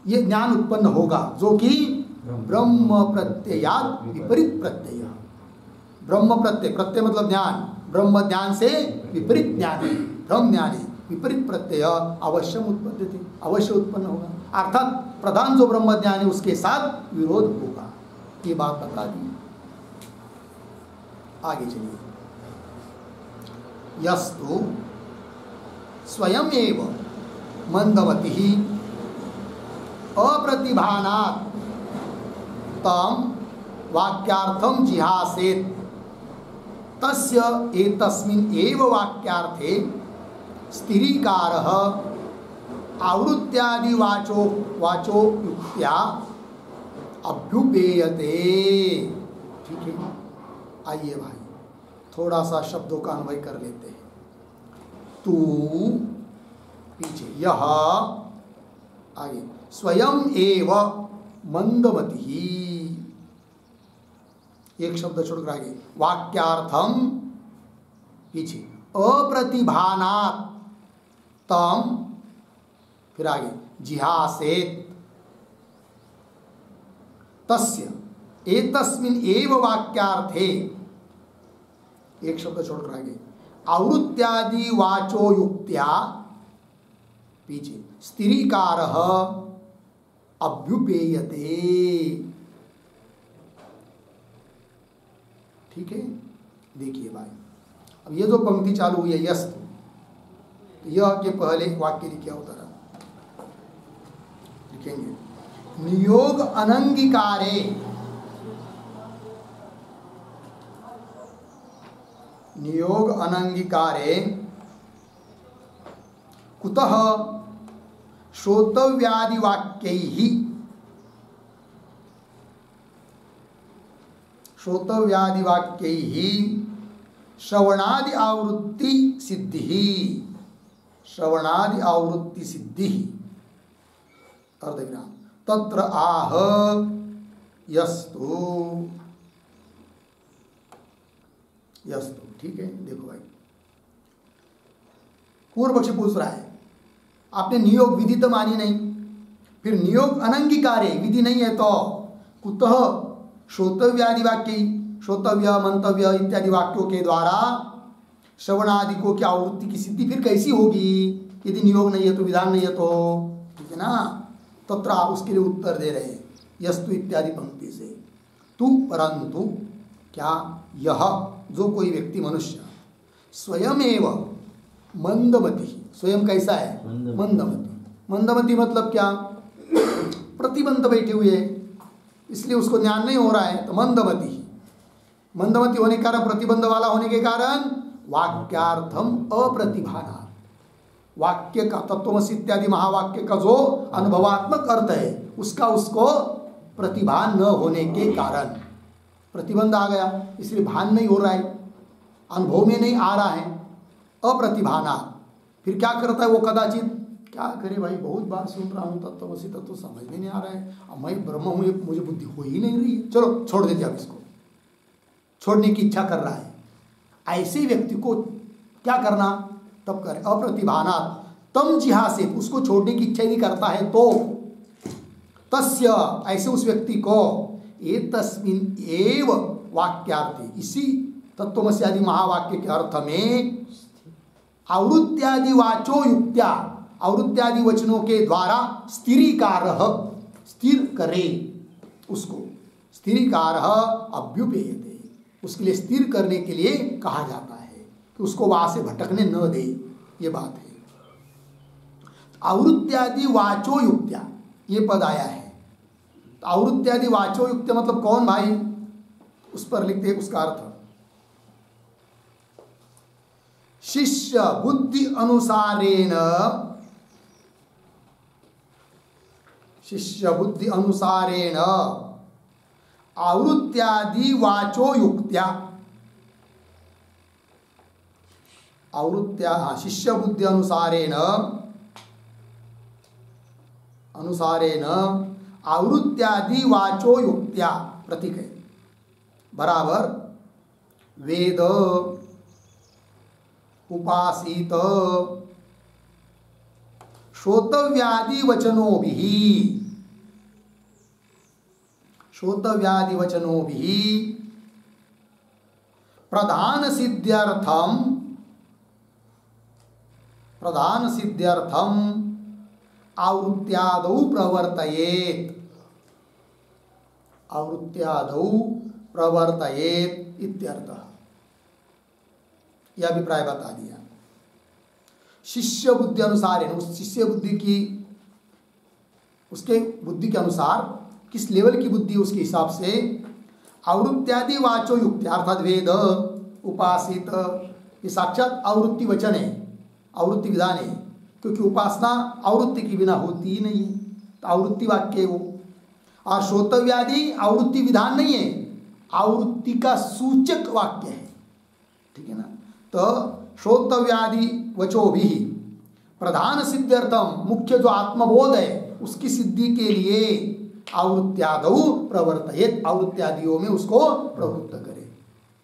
ये ज्ञान उत्पन्न होगा, जो कि ब्रह्म प्रत्ययात् विपरीत प्रत्यय। ब्रह्म प्रत्यय, प्रत्यय मतलब ज्ञान, ब्रह्म ज्ञान से विपरीत ज्ञान है, ब्रह्म ज्ञान है, विपरीत प्रत्यय अवश्यम उत्पद्यते, अवश्य उत्पन्न होगा, अर्थात प्रधान जो ब्रह्म ज्ञान है उसके साथ विरोध होगा, ये बात बता दी। आगे चलिए। यस्तु स्वयं एव मंदवती अप्रतिभानात् तम वाक्यार्थम जिहासेत तस्य एतस्मिन् एव वाक्यार्थे स्थिरीकारः आवृत्त्यादि वाचो युक्त्या अभ्युपेयते। ठीक है, आइए भाई थोड़ा सा शब्दों का अन्वय कर लेते हैं। तू पीछे, यह आगे, स्वयं एव मंदमति, एक शब्द छोड़कर आगे, वाक्यार्थम पीछे, अप्रतिभानात् तम, फिर आगे, जिहासेत तस्य एतस्मिन् एव वाक्यार्थे, एक शब्द छोड़कर आगे, आवृत्त्यादि वाचो युक्त्या पीछे, स्थिरीकारः अभ्युपेयते। ठीक है, देखिए भाई, अब ये जो पंक्ति चालू हुई है यस्तु, तो यह के पहले वाक्य लिखे होता रहा, लिखेंगे नियोग अनंगीकारे, नियोग अनंगीकारे कुतः श्रोतव्यादि वाक्यैः, श्रोतव्यादि वाक्यैः श्रवणादि आवृत्ति सिद्धिः, श्रवणादि आवृत्ति सिद्धिः, अर्धविराम, तत्र आह यस्तु, यस्तु। ठीक है, देखो भाई, पूर्व पक्षी पूछ रहा है आपने नियोग विधि तो मानी नहीं, फिर नियोग अनंगीकारे, विधि नहीं है तो कुतः श्रोतव्यादि वाक्य, श्रोतव्य मंतव्य इत्यादि वाक्यों के द्वारा श्रवणादि की आवृत्ति की सिद्धि फिर कैसी होगी यदि नियोग नहीं है तो, विधान नहीं है तो, ठीक है ना। तत्र उसके लिए उत्तर दे रहे यस्तु इत्यादि पंक्ति से, तू परंतु क्या, यह जो कोई व्यक्ति मनुष्य स्वयमेव मंदमति, स्वयं कैसा है, मंदमति, मंदमति मतलब क्या, प्रतिबंध बैठे हुए, इसलिए उसको ज्ञान नहीं हो रहा है, तो मंदमति, मंदमति होने के कारण, प्रतिबंध वाला होने के कारण वाक्यार्थम अप्रतिभाना, वाक्य का, तत्वमसि इत्यादि महावाक्य का जो अनुभवात्मक अर्थ है उसका उसको प्रतिभान न होने के कारण प्रतिबंध आ गया, इसलिए भान नहीं हो रहा है, अनुभव में नहीं आ रहा है, अप्रतिभाना। फिर क्या करता है वो, कदाचित, क्या करे भाई, बहुत बार सुन रहा हूँ तत्वमसि, तत्व समझ में नहीं आ रहा है, अब मैं ब्रह्म हूँ, मुझे बुद्धि हो ही नहीं रही है, चलो छोड़ देते अब इसको, छोड़ने की इच्छा कर रहा है, ऐसे व्यक्ति को क्या करना, तब करे, अप्रतिभाना तम जिहासे, उसको छोड़ने की इच्छा नहीं करता है तो, तस्य, ऐसे उस व्यक्ति को, एतस्मिन् एव वाक्यार्थे, इसी तत्वमसि आदि महावाक्य के अर्थ में आवृत्त्यादि वाचो युक्त्या, आवृत्त्यादि वचनों के द्वारा स्थिरीकारः, स्थिर करे उसको, स्थिरीकारः अभ्युपेयते, उसके लिए स्थिर करने के लिए कहा जाता है कि उसको वहां से भटकने न दे, ये बात है। आवृत्त्यादि वाचो युक्त्या, ये पद आया है, तो आवृत्त्यादि वाचो युक्त्या मतलब कौन भाई, उस पर लिखते हैं उसका अर्थ, शिष्य बुद्धि अनुसारेण, शिष्य बुद्धि अनुसारेण आवृत्त्यादि वाचो युक्त्या, आवृत्त्या, शिष्य बुद्धि अनुसारेण, अनुसारेण आवृत्त्यादि वाचो युक्त्या, प्रतीक है, बराबर वेद उपासित श्रोतव्यादि वचनोभिः, श्रोतव्यादि वचनोभिः प्रधान सिद्ध्यर्थम, प्रधान सिद्ध्यर्थम आवृत्त्यादौ प्रवर्तयेत, आवृत्त्यादौ प्रवर्तयेत इत्यर्थः, यह अभिप्राय बता दिया। शिष्य बुद्धि अनुसार, उस शिष्य बुद्धि की, उसके बुद्धि के अनुसार किस लेवल की बुद्धि उसके हिसाब से आवृत्त्यादि वाचो युक्त अर्थात वेद उपासित ये साक्षात आवृत्ति वचन है, आवृत्ति विधान है, क्योंकि उपासना आवृत्ति के बिना होती ही नहीं है, तो आवृत्ति वाक्य है वो। और श्रोतव्यादि आवृत्ति विधान नहीं है, आवृत्ति का सूचक वाक्य है, ठीक है ना। तो श्रोतव्यादि वचो भी प्रधान सिद्ध्यर्थम, मुख्य जो आत्मबोध है उसकी सिद्धि के लिए आवृत्त्यादौ प्रवर्तयेत, आवृत्त्यादियों में उसको प्रवृत्त करे।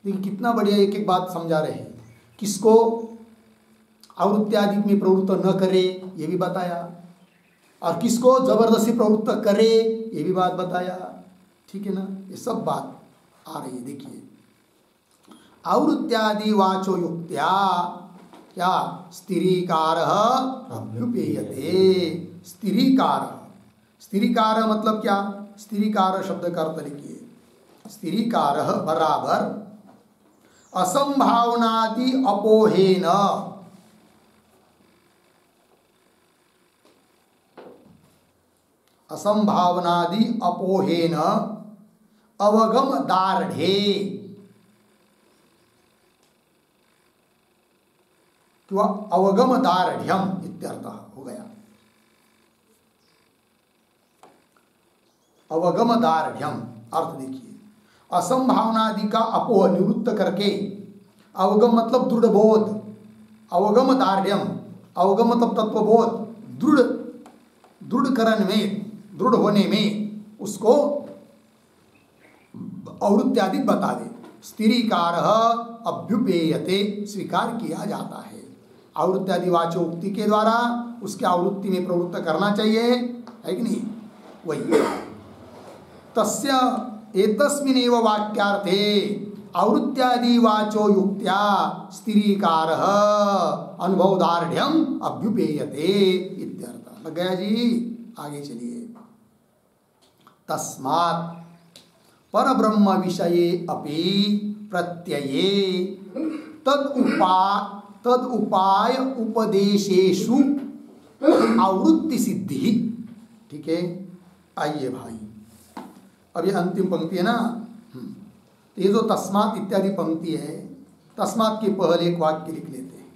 देखिए कितना बढ़िया एक एक बात समझा रहे हैं। किसको आवृत्त्यादि में प्रवृत्त न करे ये भी बताया, और किसको जबरदस्ती प्रवृत्त करे ये भी बात बताया, ठीक है ना। ये सब बात आ रही है। देखिए आवृत्त्यादि वाचो युक्त्या क्या स्थिरीकार अभ्युपेयते। स्थिरीकार, स्थिरीकार मतलब क्या, स्थिरीकार शब्द का अर्थ लिखिए, स्थिरीकार बराबर असंभावनादि अपोहेन, असंभावनादि अपोहेन अवगम दार्ढे, किंवा अवगम दार्ढ्यम इत्यर्थः हो गया। अवगम दार्ढ्यम अर्थ देखिए, असंभावनादि का अपोह निवृत्त करके, अवगम मतलब दृढ़ बोध, अवगम दार्ढ्यम, अवगम मतलब तत्वबोध, दृढ़ दृढ़करण में, दृढ़ होने में उसको आवृत्त्यादि बता दे। स्थिरीकार अभ्युपेयते, स्वीकार किया जाता है। आवृत्त्यादि वाचो उक्ति के द्वारा उसके आवृत्ति में प्रवृत्त करना चाहिए, है कि नहीं। वही तस्य एतस्मिन्नेव वाक्यार्थे आवृत्त्यादि वाचो युक्त्या स्थिरीकार अनुभवदार्ढ्यम अभ्युपेयते इत्यर्थ। लग गया जी, आगे चलिए। तस्मात् परब्रह्म विषये अपि प्रत्यये तद उपाय उपदेशेषु आवृत्ति सिद्धि। ठीक है, आइए भाई, अब ये अंतिम पंक्ति है ना, तो ये जो तस्मात् इत्यादि पंक्ति है, तस्मात् के पहले एक वाक्य लिख लेते हैं।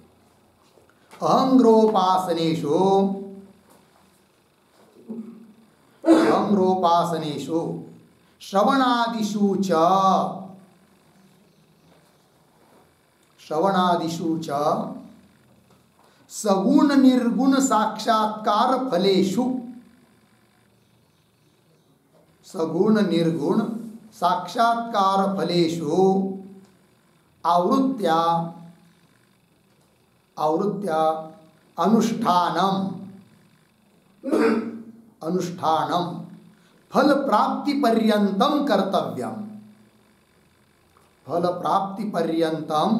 अहंग्रोपासनेषु, अहंग्रोपासनेषु श्रवणादिषु च, श्रवणादिषु च सगुण निर्गुण साक्षात्कार फलेषु, सगुण निर्गुण साक्षात्कार फलेषु आवृत्त्या, आवृत्त्या अनुष्ठानम, अनुष्ठानम फल प्राप्ति पर्यंतम कर्तव्यम, फल प्राप्ति पर्यंतम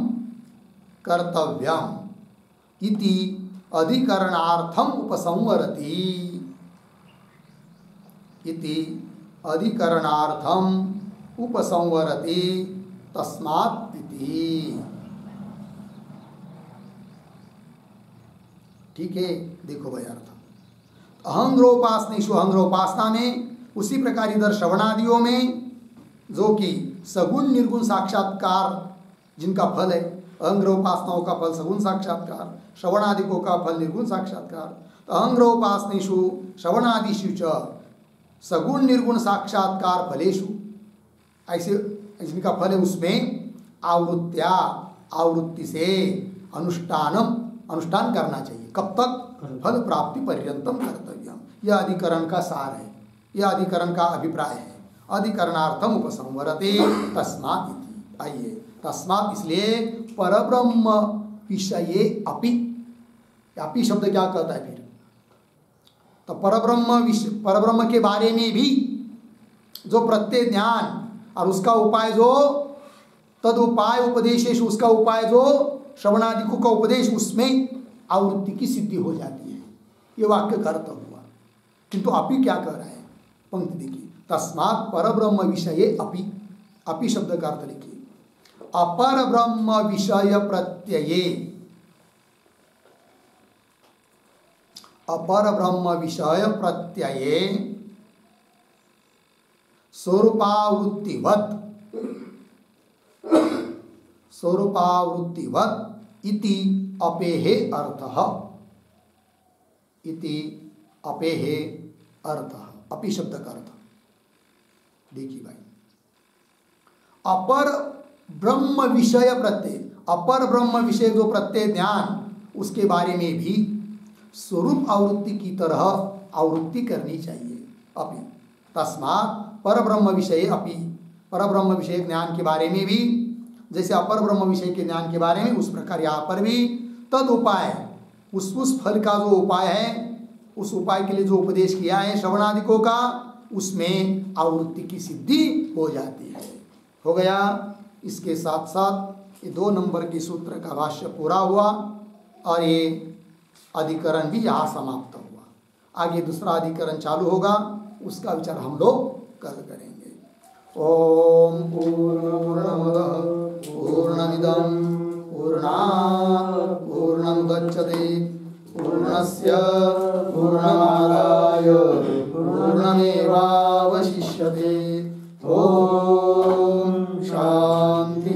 कर्तव्यम इति अधिकरणार्थम उपसंवरति, इति अधिकरणार्थम उपसंवरति तस्मात् इति। ठीक है, देखो भाई अर्थ। अहंग्रोपासनेषु, अहंग्रोपासना में, उसी प्रकार इधर श्रवणादियों में, जो कि सगुण निर्गुण साक्षात्कार जिनका फल है, अहंग्रोपासनाओं का फल सगुण साक्षात्कार, श्रवणादिकों का फल निर्गुण साक्षात्कार। तो अहंग्रोपासनेषु श्रवणादिषु च सगुण निर्गुण साक्षात्कार फलेषु, ऐसे जिनका फल है उसमें आवृत्त्या, आवृत्ति से अनुष्ठानम, अनुष्ठान करना चाहिए। कब तक? फल प्राप्ति पर्यंतम कर्तव्यम। यह अधिकरण का सार है, यह अधिकरण का अभिप्राय है। अधिकरणार्थम उपसंवरते तस्मात् इति। आइए, तस्मात् इसलिए परब्रह्म विषये अपि, अपि शब्द क्या कहता है फिर? तो परब्रह्म के बारे में भी जो प्रत्यय ज्ञान और उसका उपाय जो तद उपाय उपदेशेश, उसका उपाय जो श्रवणादिकों का उपदेश, उसमें आवृत्ति की सिद्धि हो जाती है। ये वाक्य का अर्थ हुआ। किंतु अपि क्या कह रहा है? पंक्ति देखिए, तस्मात् परब्रह्म विषये अपि, अपि शब्द का अर्थ लिखिए, अपर ब्रह्म विषय प्रत्यये, अपर ब्रह्म विषय प्रत्यये स्वरूपावृत्तिवत् स्वरूपावृत्तिवत् इति अपेहे अर्थः। इति अपेहे अर्थः। अपि शब्द का अर्थ देखिए भाई, अपर ब्रह्म विषय प्रत्यय, अपर ब्रह्म विषय जो प्रत्यय ज्ञान, उसके बारे में भी स्वरूप आवृत्ति की तरह आवृत्ति करनी चाहिए। अपि तस्मात् पर ब्रह्म विषय अपि, पर ब्रह्म विषय ज्ञान के बारे में भी जैसे अपर ब्रह्म विषय के ज्ञान के बारे में, उस प्रकार यहाँ पर भी तद उपाय, उस फल का जो उपाय है, उस उपाय के लिए जो उपदेश किया है श्रवणादिकों का, उसमें आवृत्ति की सिद्धि हो जाती है। हो गया। इसके साथ साथ ये 2 नंबर के सूत्र का भाष्य पूरा हुआ और ये अधिकरण भी यहाँ समाप्त हुआ। आगे दूसरा अधिकरण चालू होगा, उसका विचार हम लोग कल करेंगे। ओम पूर्णमदः पूर्णमिदं पूर्णात् पूर्णमुदच्यते पूर्णस्य पूर्णमादाय पूर्णमेवावशिष्यते। ओम शांति